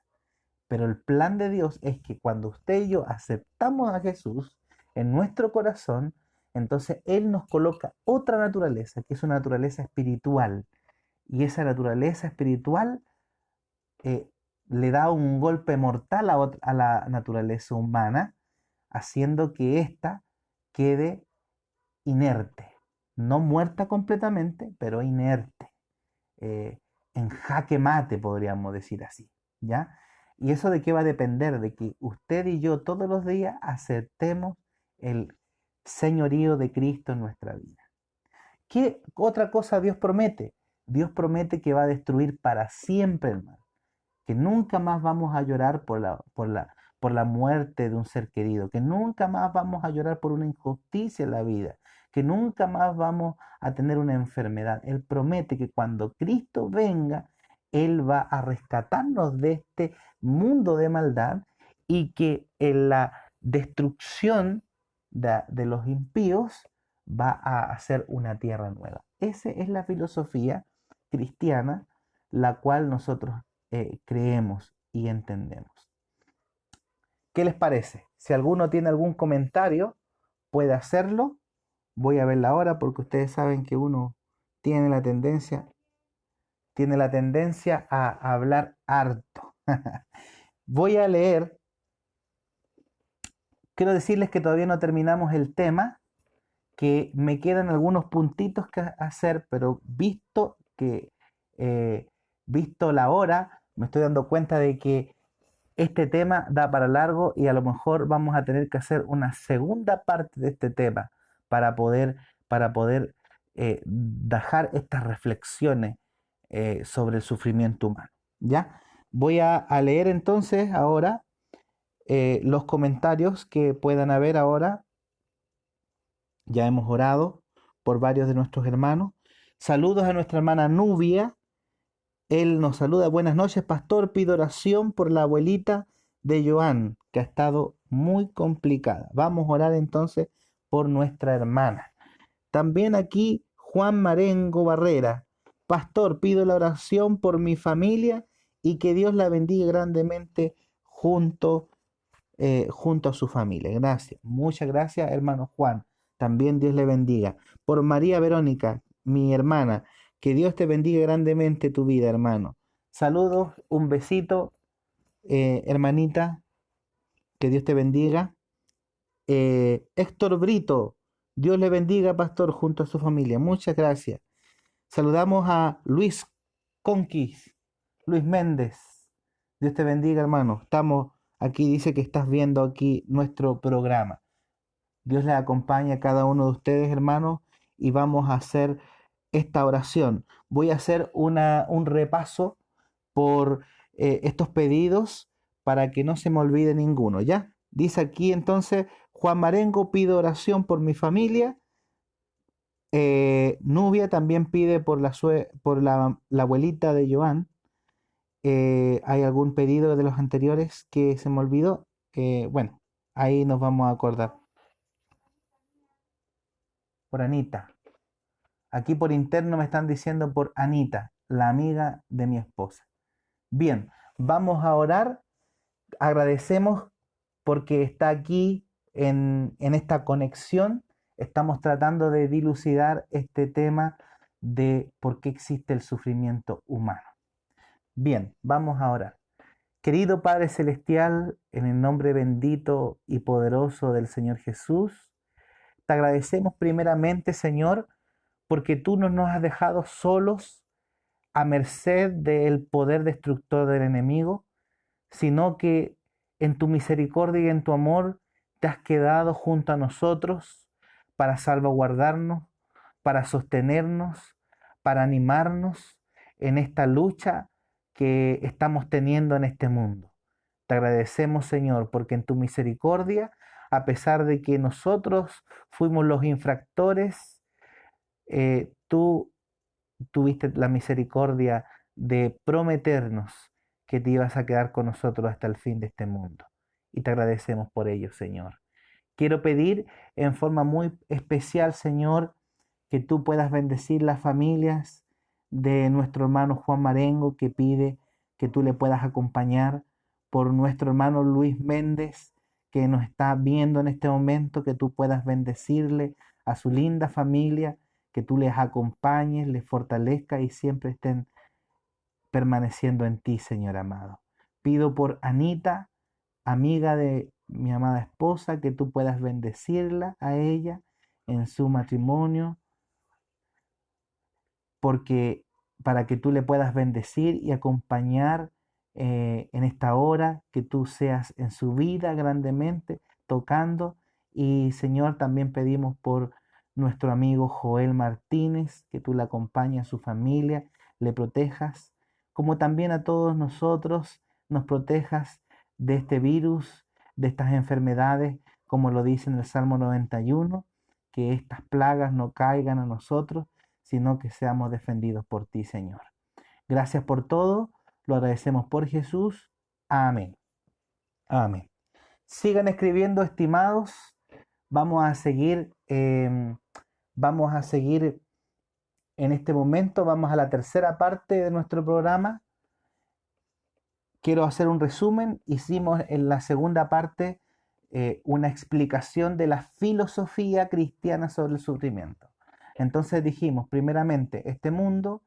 Pero el plan de Dios es que cuando usted y yo aceptamos a Jesús en nuestro corazón, entonces Él nos coloca otra naturaleza, que es una naturaleza espiritual. Y esa naturaleza espiritual eh, le da un golpe mortal a la naturaleza humana, haciendo que ésta quede inerte. No muerta completamente, pero inerte. eh, en jaque mate, podríamos decir así, ¿ya? ¿Y eso de qué va a depender? De que usted y yo todos los días aceptemos el señorío de Cristo en nuestra vida. ¿Qué otra cosa Dios promete? Dios promete que va a destruir para siempre el mal, que nunca más vamos a llorar por la muerte de un ser querido, que nunca más vamos a llorar por una injusticia en la vida, que nunca más vamos a tener una enfermedad. Él promete que cuando Cristo venga, Él va a rescatarnos de este mundo de maldad y que en la destrucción de los impíos va a hacer una tierra nueva. Esa es la filosofía cristiana, la cual nosotros creemos y entendemos. ¿Qué les parece? Si alguno tiene algún comentario, puede hacerlo. Voy a verla ahora porque ustedes saben que uno tiene tiene la tendencia a hablar harto. Voy a leer. Quiero decirles que todavía no terminamos el tema, que me quedan algunos puntitos que hacer, pero eh, visto la hora, me estoy dando cuenta de que este tema da para largo y a lo mejor vamos a tener que hacer una segunda parte de este tema para poder dejar estas reflexiones sobre el sufrimiento humano. ¿Ya? Voy a leer entonces ahora los comentarios que puedan haber ahora. Ya hemos orado por varios de nuestros hermanos. Saludos a nuestra hermana Nubia. Él nos saluda. Buenas noches, pastor. Pido oración por la abuelita de Joan, que ha estado muy complicada. Vamos a orar entonces por nuestra hermana. También aquí Juan Marengo Barrera. Pastor, pido la oración por mi familia y que Dios la bendiga grandemente junto a su familia. Gracias. Muchas gracias, hermano Juan. También Dios le bendiga. Por María Verónica, mi hermana, que Dios te bendiga grandemente tu vida, hermano. Saludos, un besito, hermanita, que Dios te bendiga. Héctor Brito, Dios le bendiga, pastor, junto a su familia. Muchas gracias. Saludamos a Luis Conquis, Luis Méndez. Dios te bendiga, hermano. Estamos aquí, dice que estás viendo aquí nuestro programa. Dios les acompañe a cada uno de ustedes, hermanos, y vamos a hacer esta oración. Voy a hacer un repaso por estos pedidos para que no se me olvide ninguno, ¿ya? Dice aquí entonces, Juan Marengo, pido oración por mi familia. Nubia también pide por la abuelita de Joan. ¿Hay algún pedido de los anteriores que se me olvidó? Bueno, ahí nos vamos a acordar. Por Anita. Aquí por interno me están diciendo por Anita, la amiga de mi esposa. Bien, vamos a orar. Agradecemos porque está aquí en esta conexión. Estamos tratando de dilucidar este tema de por qué existe el sufrimiento humano. Bien, vamos a orar. Querido Padre Celestial, en el nombre bendito y poderoso del Señor Jesús, te agradecemos primeramente, Señor, porque tú no nos has dejado solos a merced del poder destructor del enemigo, sino que en tu misericordia y en tu amor te has quedado junto a nosotros para salvaguardarnos, para sostenernos, para animarnos en esta lucha que estamos teniendo en este mundo. Te agradecemos, Señor, porque en tu misericordia, a pesar de que nosotros fuimos los infractores, tú tuviste la misericordia de prometernos que te ibas a quedar con nosotros hasta el fin de este mundo. Y te agradecemos por ello, Señor. Quiero pedir en forma muy especial, Señor, que tú puedas bendecir las familias de nuestro hermano Juan Marengo, que pide que tú le puedas acompañar, por nuestro hermano Luis Méndez, que nos está viendo en este momento, que tú puedas bendecirle a su linda familia, que tú les acompañes, les fortalezcas y siempre estén permaneciendo en ti, Señor amado. Pido por Anita, amiga de mi amada esposa, que tú puedas bendecirla a ella en su matrimonio, porque para que tú le puedas bendecir y acompañar en esta hora, que tú seas en su vida grandemente tocando. Y Señor, también pedimos por nuestro amigo Joel Martínez, que tú le acompañes a su familia, le protejas, como también a todos nosotros nos protejas de este virus, de estas enfermedades, como lo dice en el Salmo 91, que estas plagas no caigan a nosotros, sino que seamos defendidos por ti, Señor. Gracias por todo, lo agradecemos por Jesús. Amén. Amén. Sigan escribiendo, estimados. Vamos a seguir, vamos a seguir en este momento. Vamos a la tercera parte de nuestro programa. Quiero hacer un resumen. Hicimos en la segunda parte una explicación de la filosofía cristiana sobre el sufrimiento. Entonces dijimos, primeramente, este mundo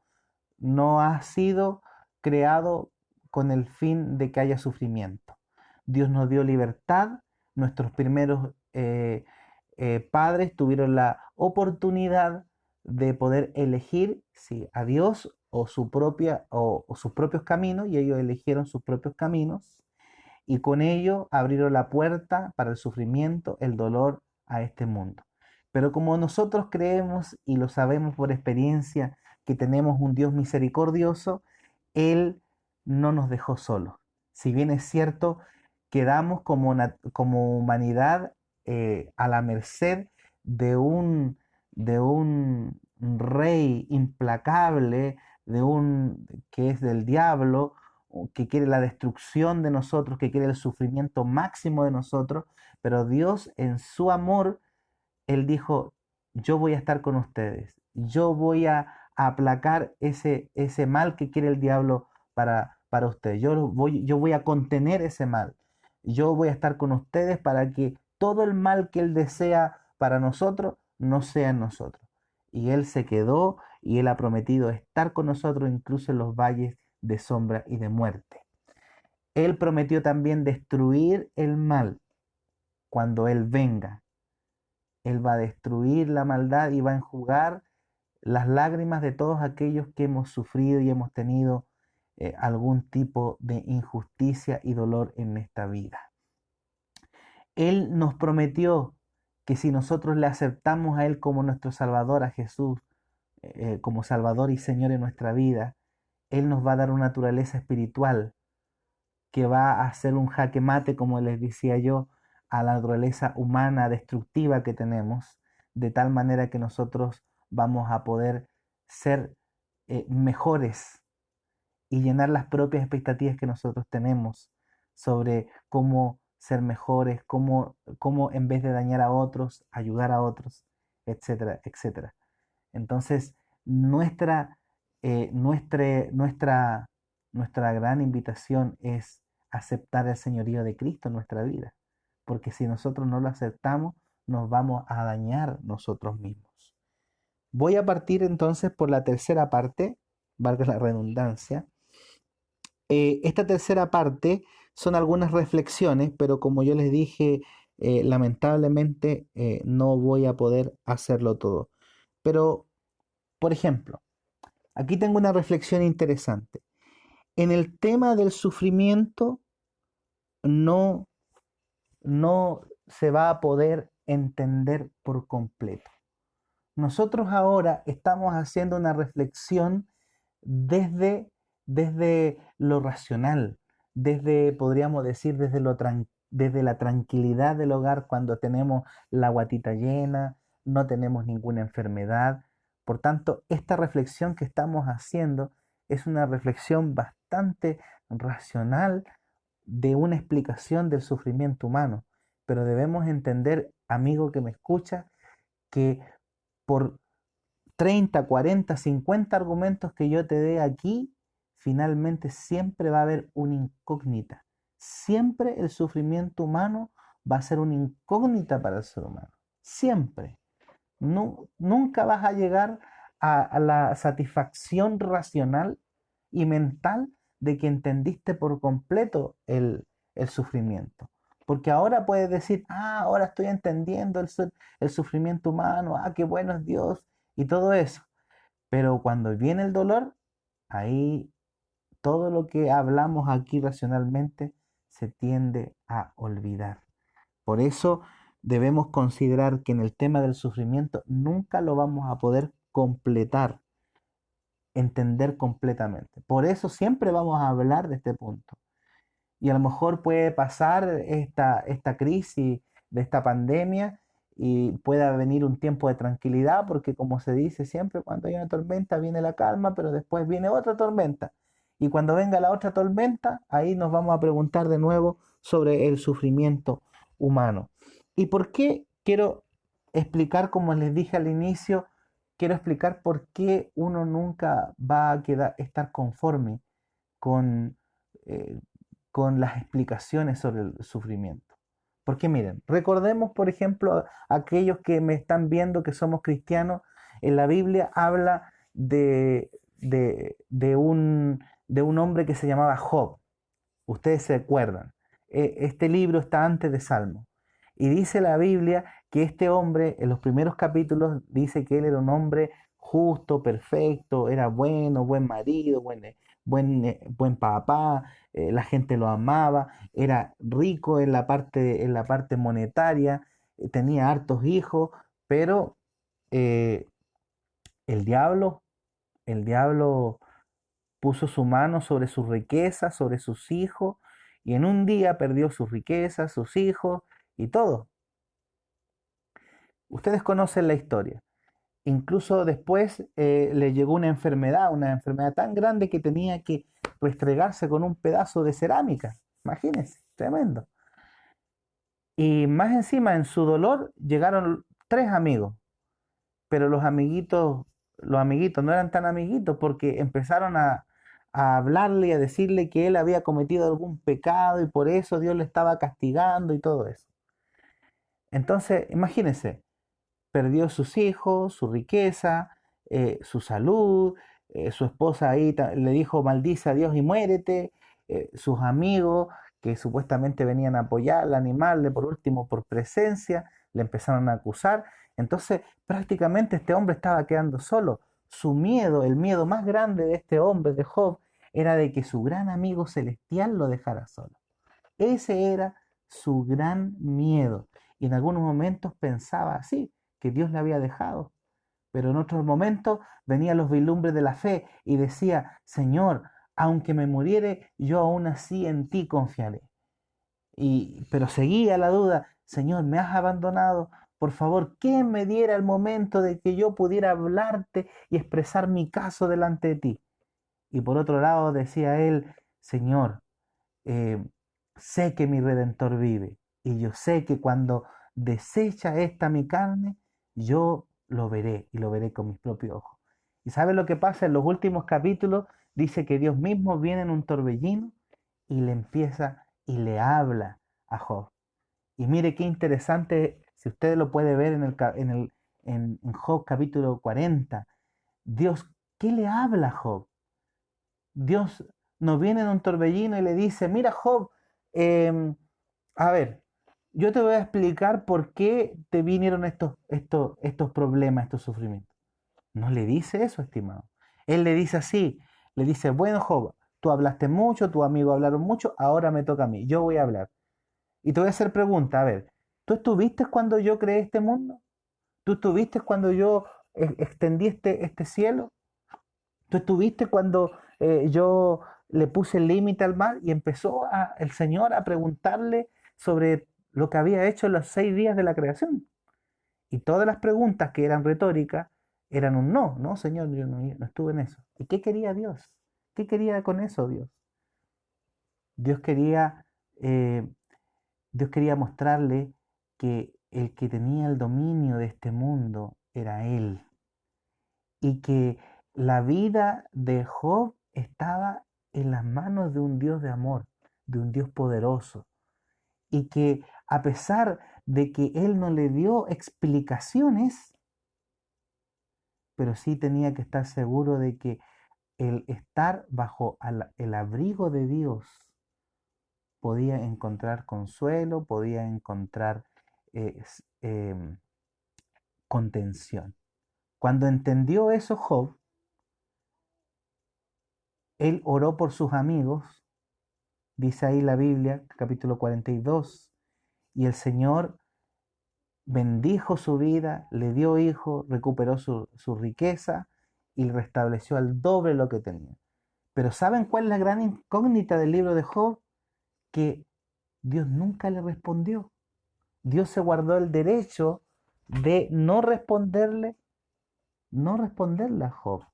no ha sido creado con el fin de que haya sufrimiento. Dios nos dio libertad, nuestros primeros padres tuvieron la oportunidad de poder elegir si a Dios o o sus propios caminos, y ellos eligieron sus propios caminos, y con ello abrieron la puerta para el sufrimiento, el dolor a este mundo. Pero como nosotros creemos y lo sabemos por experiencia que tenemos un Dios misericordioso, Él no nos dejó solos. Si bien es cierto, quedamos como humanidad a la merced de de un rey implacable, de un que es del diablo, que quiere la destrucción de nosotros, que quiere el sufrimiento máximo de nosotros, pero Dios en su amor, Él dijo, yo voy a estar con ustedes, yo voy a aplacar ese mal que quiere el diablo para ustedes, yo voy a contener ese mal, yo voy a estar con ustedes para que todo el mal que Él desea para nosotros no sea en nosotros. Y Él se quedó y Él ha prometido estar con nosotros incluso en los valles de sombra y de muerte. Él prometió también destruir el mal cuando Él venga. Él va a destruir la maldad y va a enjugar las lágrimas de todos aquellos que hemos sufrido y hemos tenido algún tipo de injusticia y dolor en esta vida. Él nos prometió que si nosotros le aceptamos a Él como nuestro Salvador, a Jesús, como Salvador y Señor en nuestra vida, Él nos va a dar una naturaleza espiritual que va a hacer un jaque mate, como les decía yo, a la naturaleza humana destructiva que tenemos, de tal manera que nosotros vamos a poder ser mejores y llenar las propias expectativas que nosotros tenemos sobre cómo ser mejores, cómo en vez de dañar a otros, ayudar a otros, etcétera, etcétera. Entonces, nuestra, nuestra gran invitación es aceptar el señorío de Cristo en nuestra vida, porque si nosotros no lo aceptamos, nos vamos a dañar nosotros mismos. Voy a partir entonces por la tercera parte, valga la redundancia. Esta tercera parte son algunas reflexiones, pero como yo les dije, lamentablemente no voy a poder hacerlo todo. Pero, por ejemplo, aquí tengo una reflexión interesante. En el tema del sufrimiento no, no se va a poder entender por completo. Nosotros ahora estamos haciendo una reflexión desde, desde lo racional, desde, podríamos decir, desde la tranquilidad del hogar cuando tenemos la guatita llena, no tenemos ninguna enfermedad. Por tanto, esta reflexión que estamos haciendo es una reflexión bastante racional de una explicación del sufrimiento humano. Pero debemos entender, amigo que me escucha, que por 30, 40, 50 argumentos que yo te dé aquí, finalmente siempre va a haber una incógnita. Siempre el sufrimiento humano va a ser una incógnita para el ser humano. Siempre. Nunca vas a llegar a la satisfacción racional y mental de que entendiste por completo el sufrimiento. Porque ahora puedes decir, ahora estoy entendiendo el sufrimiento humano, qué bueno es Dios y todo eso. Pero cuando viene el dolor, ahí todo lo que hablamos aquí racionalmente se tiende a olvidar. Por eso debemos considerar que en el tema del sufrimiento nunca lo vamos a poder completar, entender completamente. Por eso siempre vamos a hablar de este punto. Y a lo mejor puede pasar esta crisis de esta pandemia y pueda venir un tiempo de tranquilidad, porque como se dice siempre, cuando hay una tormenta viene la calma, pero después viene otra tormenta. Y cuando venga la otra tormenta, ahí nos vamos a preguntar de nuevo sobre el sufrimiento humano. ¿Y por qué quiero explicar, como les dije al inicio, quiero explicar por qué uno nunca va a estar conforme con, eh, con las explicaciones sobre el sufrimiento? Porque miren, recordemos, por ejemplo, aquellos que me están viendo que somos cristianos, en la Biblia habla de un hombre que se llamaba Job. Ustedes se acuerdan. Este libro está antes de Salmo. Y dice la Biblia que este hombre, en los primeros capítulos, dice que él era un hombre justo, perfecto, era bueno, buen marido, buen papá, la gente lo amaba, era rico en la parte monetaria, tenía hartos hijos, pero eh, el diablo, el diablo puso su mano sobre sus riquezas, sobre sus hijos, y en un día perdió sus riquezas, sus hijos y todo. Ustedes conocen la historia. Incluso después le llegó una enfermedad tan grande que tenía que restregarse con un pedazo de cerámica. Imagínense, tremendo. Y más encima, en su dolor, llegaron tres amigos, pero los amiguitos no eran tan amiguitos porque empezaron a hablarle y a decirle que él había cometido algún pecado y por eso Dios le estaba castigando y todo eso. Entonces, imagínense, perdió sus hijos, su riqueza, su salud, su esposa ahí le dijo maldice a Dios y muérete, sus amigos que supuestamente venían a apoyarla, animarle, por último por presencia, le empezaron a acusar. Entonces prácticamente este hombre estaba quedando solo. Su miedo, el miedo más grande de este hombre, de Job, era de que su gran amigo celestial lo dejara solo. Ese era su gran miedo. Y en algunos momentos pensaba así, que Dios le había dejado. Pero en otros momentos venían los vislumbres de la fe y decía, Señor, aunque me muriere, yo aún así en ti confiaré. Pero seguía la duda, Señor, me has abandonado. Por favor, que me diera el momento de que yo pudiera hablarte y expresar mi caso delante de ti. Y por otro lado decía él, Señor, eh, sé que mi Redentor vive y yo sé que cuando desecha esta mi carne, yo lo veré y lo veré con mis propios ojos. ¿Y sabe lo que pasa en los últimos capítulos? Dice que Dios mismo viene en un torbellino y le empieza y le habla a Job. Y mire qué interesante, si usted lo puede ver en Job capítulo 40, Dios, ¿qué le habla a Job? Dios nos viene en un torbellino y le dice, mira Job, eh, a ver, yo te voy a explicar por qué te vinieron estos problemas, estos sufrimientos. No le dice eso, estimado. Él le dice así, le dice, bueno Job, tú hablaste mucho, tus amigos hablaron mucho, ahora me toca a mí, yo voy a hablar. Y te voy a hacer pregunta, a ver, ¿tú estuviste cuando yo creé este mundo? ¿Tú estuviste cuando yo extendí este cielo? ¿Tú estuviste cuando yo le puse el límite al mar y empezó el Señor a preguntarle sobre lo que había hecho en los 6 días de la creación? Y todas las preguntas que eran retóricas eran un no, no, Señor, yo no estuve en eso. ¿Y qué quería Dios? ¿Qué quería con eso Dios? Dios quería, eh, Dios quería mostrarle que el que tenía el dominio de este mundo era Él y que la vida de Job estaba en las manos de un Dios de amor, de un Dios poderoso, y que a pesar de que él no le dio explicaciones, pero sí tenía que estar seguro de que el estar bajo el abrigo de Dios podía encontrar consuelo, podía encontrar eh, contención. Cuando entendió eso Job, él oró por sus amigos. Dice ahí la Biblia, capítulo 42, y el Señor bendijo su vida, le dio hijo, recuperó su riqueza y restableció al doble lo que tenía. Pero ¿saben cuál es la gran incógnita del libro de Job? Que Dios nunca le respondió. Dios se guardó el derecho de no responderle a Job.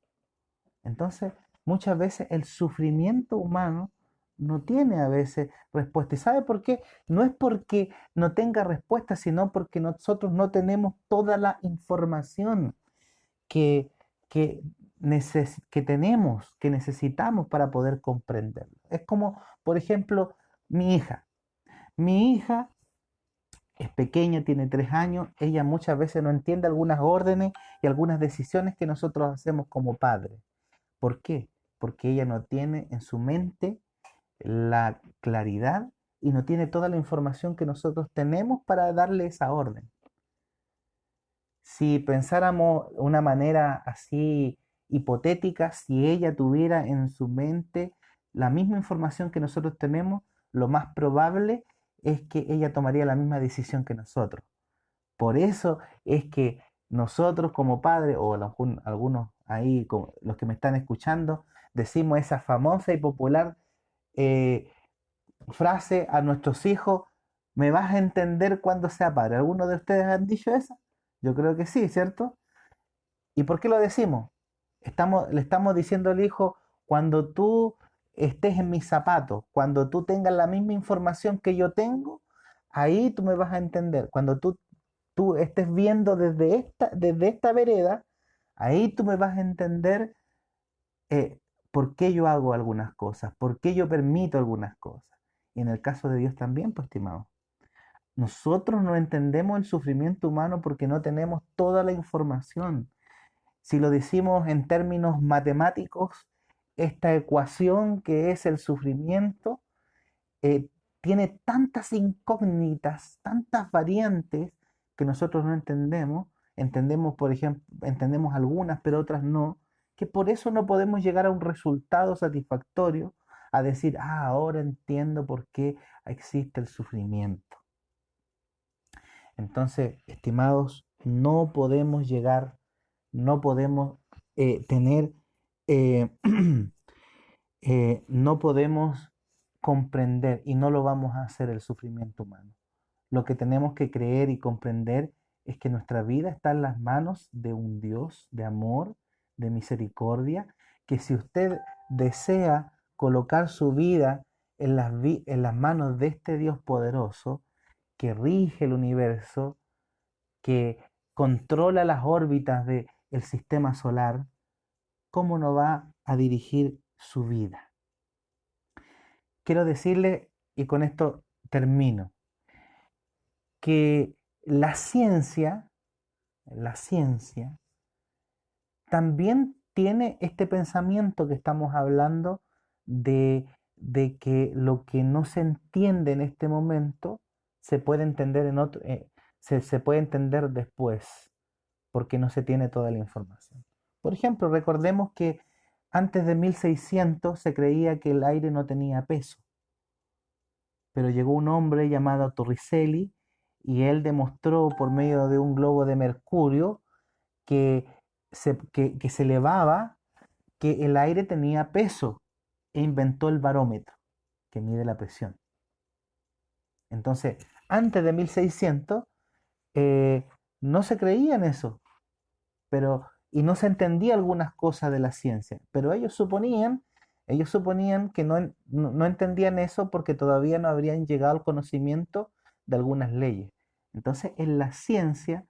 Entonces, muchas veces el sufrimiento humano no tiene a veces respuesta. ¿Y sabe por qué? No es porque no tenga respuesta, sino porque nosotros no tenemos toda la información que, que, que tenemos, que necesitamos para poder comprenderlo. Es como, por ejemplo, mi hija. Mi hija es pequeña, tiene 3 años, ella muchas veces no entiende algunas órdenes y algunas decisiones que nosotros hacemos como padres. ¿Por qué? Porque ella no tiene en su mente la claridad y no tiene toda la información que nosotros tenemos para darle esa orden. Si pensáramos de una manera así hipotética, si ella tuviera en su mente la misma información que nosotros tenemos, lo más probable es que ella tomaría la misma decisión que nosotros. Por eso es que nosotros como padres, o algunos ahí, como los que me están escuchando, decimos esa famosa y popular eh, frase a nuestros hijos, ¿me vas a entender cuando sea padre? ¿Algunos de ustedes han dicho eso? Yo creo que sí, ¿cierto? ¿Y por qué lo decimos? Le estamos diciendo al hijo, cuando tú estés en mis zapatos, cuando tú tengas la misma información que yo tengo, ahí tú me vas a entender. Cuando tú estés viendo desde esta vereda, ahí tú me vas a entender por qué yo hago algunas cosas, por qué yo permito algunas cosas. Y en el caso de Dios también, pues, estimado. Nosotros no entendemos el sufrimiento humano porque no tenemos toda la información. Si lo decimos en términos matemáticos, esta ecuación que es el sufrimiento eh, tiene tantas incógnitas, tantas variantes que nosotros no entendemos. Entendemos, por ejemplo, entendemos algunas, pero otras no, que por eso no podemos llegar a un resultado satisfactorio, a decir, ahora entiendo por qué existe el sufrimiento. Entonces, estimados, no podemos llegar, no podemos tener, eh, no podemos comprender y no lo vamos a hacer el sufrimiento humano. Lo que tenemos que creer y comprender es que nuestra vida está en las manos de un Dios de amor, de misericordia, que si usted desea colocar su vida en las manos de este Dios poderoso, que rige el universo, que controla las órbitas del sistema solar, ¿cómo no va a dirigir su vida? Quiero decirle, y con esto termino, que la ciencia también tiene este pensamiento que estamos hablando de que lo que no se entiende en este momento se puede entender se puede entender después, porque no se tiene toda la información. Por ejemplo, recordemos que antes de 1600 se creía que el aire no tenía peso, pero llegó un hombre llamado Torricelli y él demostró por medio de un globo de mercurio que que se elevaba, que el aire tenía peso, e inventó el barómetro que mide la presión. Entonces, antes de 1600 no se creía en eso, y no se entendía algunas cosas de la ciencia, pero ellos suponían que no entendían eso porque todavía no habrían llegado al conocimiento de algunas leyes. Entonces, en la ciencia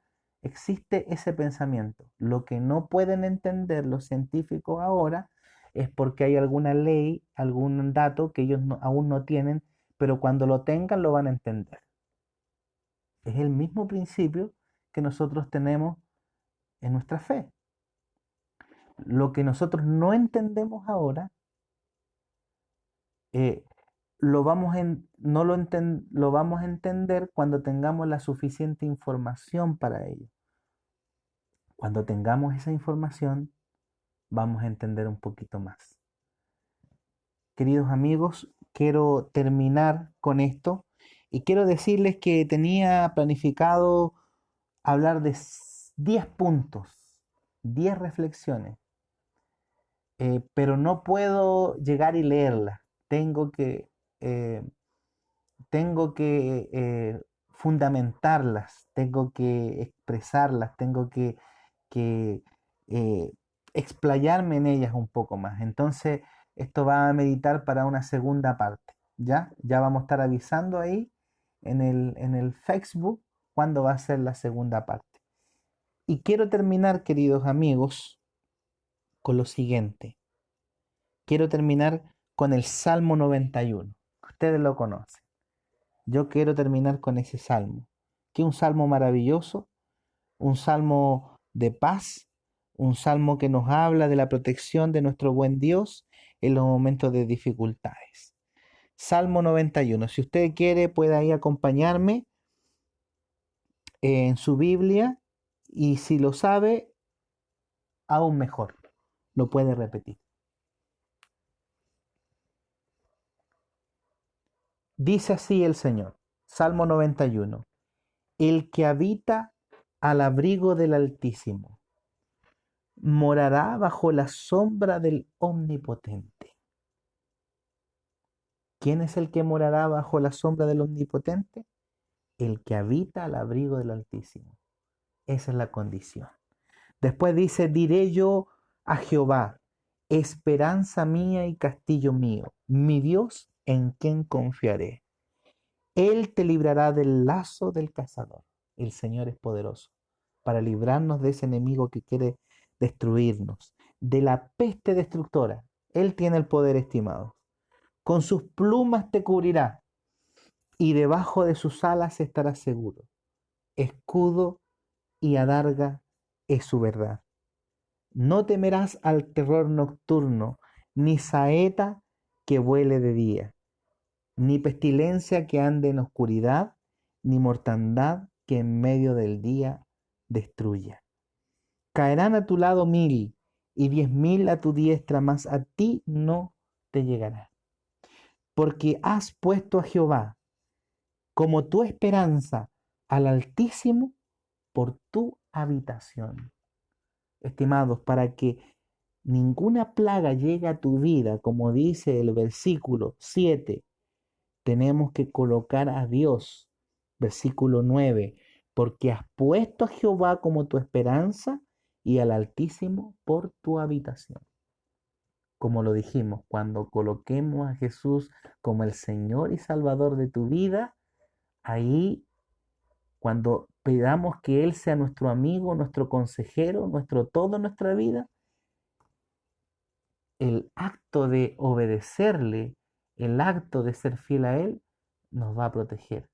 existe ese pensamiento. Lo que no pueden entender los científicos ahora es porque hay alguna ley, algún dato que ellos aún no tienen, pero cuando lo tengan lo van a entender. Es el mismo principio que nosotros tenemos en nuestra fe. Lo que nosotros no entendemos ahora, eh, lo vamos a entender cuando tengamos la suficiente información para ello. Cuando tengamos esa información, vamos a entender un poquito más. Queridos amigos, quiero terminar con esto y quiero decirles que tenía planificado hablar de 10 puntos, 10 reflexiones, pero no puedo llegar y leerlas. Tengo que, eh, tengo que fundamentarlas, tengo que expresarlas, tengo que eh, explayarme en ellas un poco más. Entonces, esto va a meditar para una segunda parte. ¿Ya? Ya vamos a estar avisando ahí en el Facebook cuándo va a ser la segunda parte. Y quiero terminar, queridos amigos, con lo siguiente. Quiero terminar con el Salmo 91. Ustedes lo conocen. Yo quiero terminar con ese salmo, que es un salmo maravilloso, un salmo de paz, un salmo que nos habla de la protección de nuestro buen Dios en los momentos de dificultades. Salmo 91. Si usted quiere, puede ahí acompañarme en su Biblia y si lo sabe, aún mejor, lo puede repetir. Dice así el Señor, Salmo 91. El que habita al abrigo del Altísimo morará bajo la sombra del Omnipotente. ¿Quién es el que morará bajo la sombra del Omnipotente? El que habita al abrigo del Altísimo. Esa es la condición. Después dice, diré yo a Jehová, esperanza mía y castillo mío, mi Dios en quien confiaré. Él te librará del lazo del cazador. El Señor es poderoso para librarnos de ese enemigo que quiere destruirnos, de la peste destructora. Él tiene el poder, estimado. Con sus plumas te cubrirá y debajo de sus alas estarás seguro. Escudo y adarga es su verdad. No temerás al terror nocturno, ni saeta que vuele de día, ni pestilencia que ande en oscuridad, ni mortandad que en medio del día destruya. Caerán a tu lado 1000 y 10.000 a tu diestra, mas a ti no te llegará. Porque has puesto a Jehová como tu esperanza al Altísimo por tu habitación. Estimados, para que ninguna plaga llegue a tu vida, como dice el versículo 7, tenemos que colocar a Dios. Versículo 9, porque has puesto a Jehová como tu esperanza y al Altísimo por tu habitación. como lo dijimos, cuando coloquemos a Jesús como el Señor y Salvador de tu vida, ahí cuando pidamos que Él sea nuestro amigo, nuestro consejero, nuestro todo en nuestra vida, el acto de obedecerle, el acto de ser fiel a Él, nos va a proteger.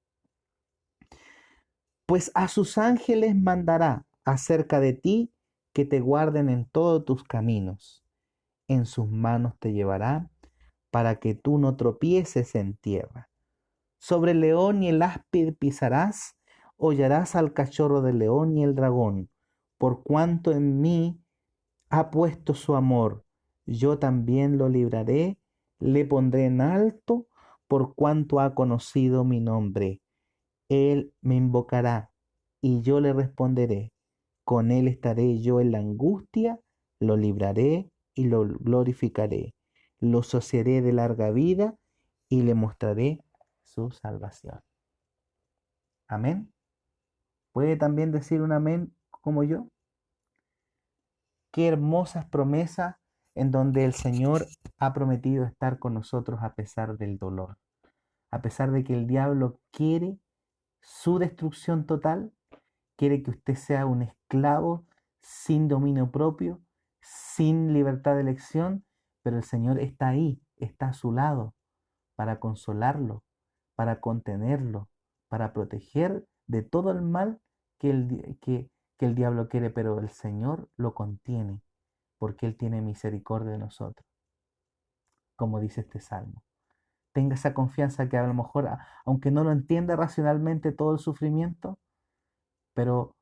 Pues a sus ángeles mandará acerca de ti que te guarden en todos tus caminos. En sus manos te llevará para que tú no tropieces en tierra. Sobre el león y el áspid pisarás, hollarás al cachorro del león y el dragón. Por cuanto en mí ha puesto su amor, yo también lo libraré, le pondré en alto, por cuanto ha conocido mi nombre. Él me invocará y yo le responderé. Con él estaré yo en la angustia, lo libraré y lo glorificaré. Lo saciaré de larga vida y le mostraré su salvación. Amén. ¿Puede también decir un amén como yo? Qué hermosas promesas en donde el Señor ha prometido estar con nosotros a pesar del dolor. A pesar de que el diablo quiere su destrucción total, quiere que usted sea un esclavo sin dominio propio, sin libertad de elección, pero el Señor está ahí, está a su lado para consolarlo, para contenerlo, para proteger de todo el mal que el diablo quiere, pero el Señor lo contiene porque Él tiene misericordia de nosotros, como dice este salmo. Tenga esa confianza que a lo mejor, aunque no lo entienda racionalmente todo el sufrimiento, pero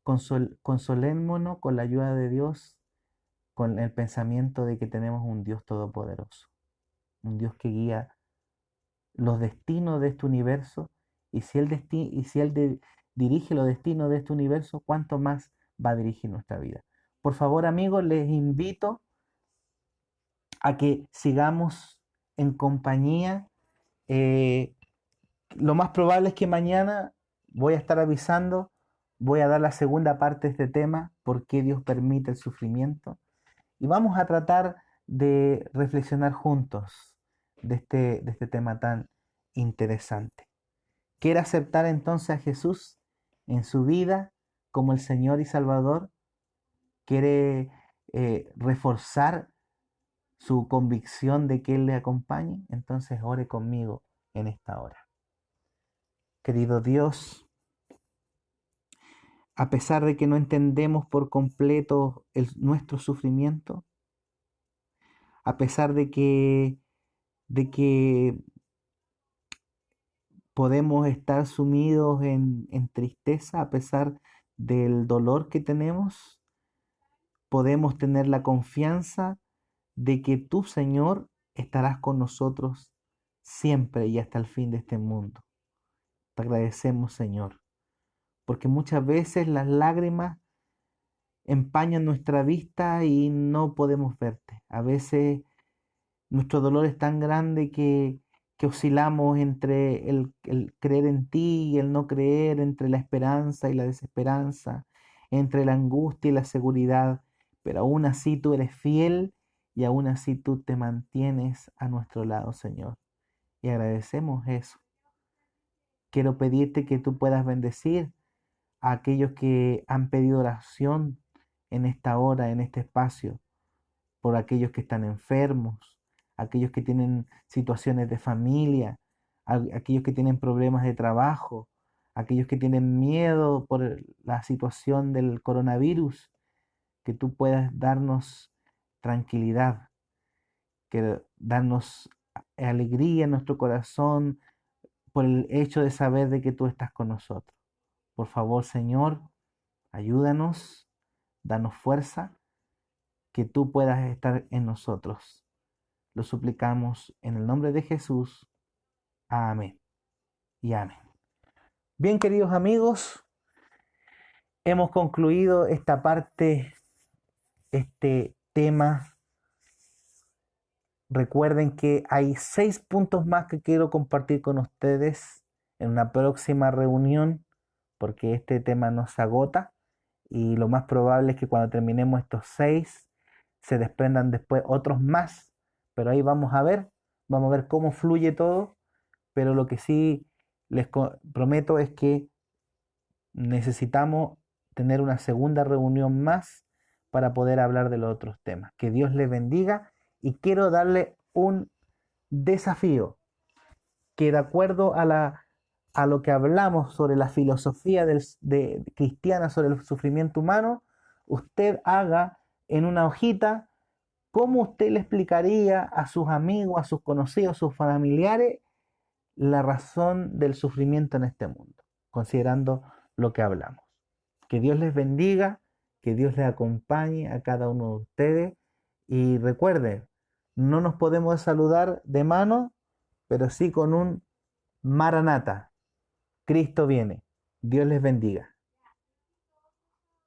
consolémonos con la ayuda de Dios, con el pensamiento de que tenemos un Dios todopoderoso, un Dios que guía los destinos de este universo, y si Él dirige los destinos de este universo, ¿cuánto más va a dirigir nuestra vida? Por favor, amigos, les invito a que sigamos en compañía. Eh, lo más probable es que mañana voy a estar avisando, voy a dar la segunda parte de este tema, por qué Dios permite el sufrimiento. Y vamos a tratar de reflexionar juntos de este tema tan interesante. ¿Quiere aceptar entonces a Jesús en su vida como el Señor y Salvador? ¿Quiere reforzar su convicción de que Él le acompañe? Entonces ore conmigo en esta hora. Querido Dios, a pesar de que no entendemos por completo nuestro sufrimiento, a pesar de que podemos estar sumidos en tristeza, a pesar del dolor que tenemos, podemos tener la confianza de que tú, Señor, estarás con nosotros siempre y hasta el fin de este mundo. Te agradecemos, Señor, porque muchas veces las lágrimas empañan nuestra vista y no podemos verte. A veces nuestro dolor es tan grande que oscilamos entre el creer en ti y el no creer, entre la esperanza y la desesperanza, entre la angustia y la seguridad, pero aún así tú eres fiel y aún así tú te mantienes a nuestro lado, Señor. Y agradecemos eso. Quiero pedirte que tú puedas bendecir a aquellos que han pedido oración en esta hora, en este espacio, por aquellos que están enfermos, aquellos que tienen situaciones de familia, aquellos que tienen problemas de trabajo, aquellos que tienen miedo por la situación del coronavirus, que tú puedas darnos tranquilidad, que darnos alegría en nuestro corazón por el hecho de saber de que tú estás con nosotros. Por favor, Señor, ayúdanos, danos fuerza, que tú puedas estar en nosotros. Lo suplicamos en el nombre de Jesús. Amén y amén. Bien, queridos amigos, hemos concluido esta parte, este tema. Recuerden que hay 6 puntos más que quiero compartir con ustedes en una próxima reunión, porque este tema nos agota y lo más probable es que cuando terminemos estos 6 se desprendan después otros más, pero ahí vamos a ver cómo fluye todo, pero lo que sí prometo es que necesitamos tener una segunda reunión más para poder hablar de los otros temas. Que Dios les bendiga y quiero darle un desafío que de acuerdo a lo que hablamos sobre la filosofía cristiana sobre el sufrimiento humano, usted haga en una hojita cómo usted le explicaría a sus amigos, a sus conocidos, a sus familiares la razón del sufrimiento en este mundo, considerando lo que hablamos. Que Dios les bendiga, que Dios les acompañe a cada uno de ustedes y recuerde, no nos podemos saludar de mano, pero sí con un Maranata. Cristo viene. Dios les bendiga.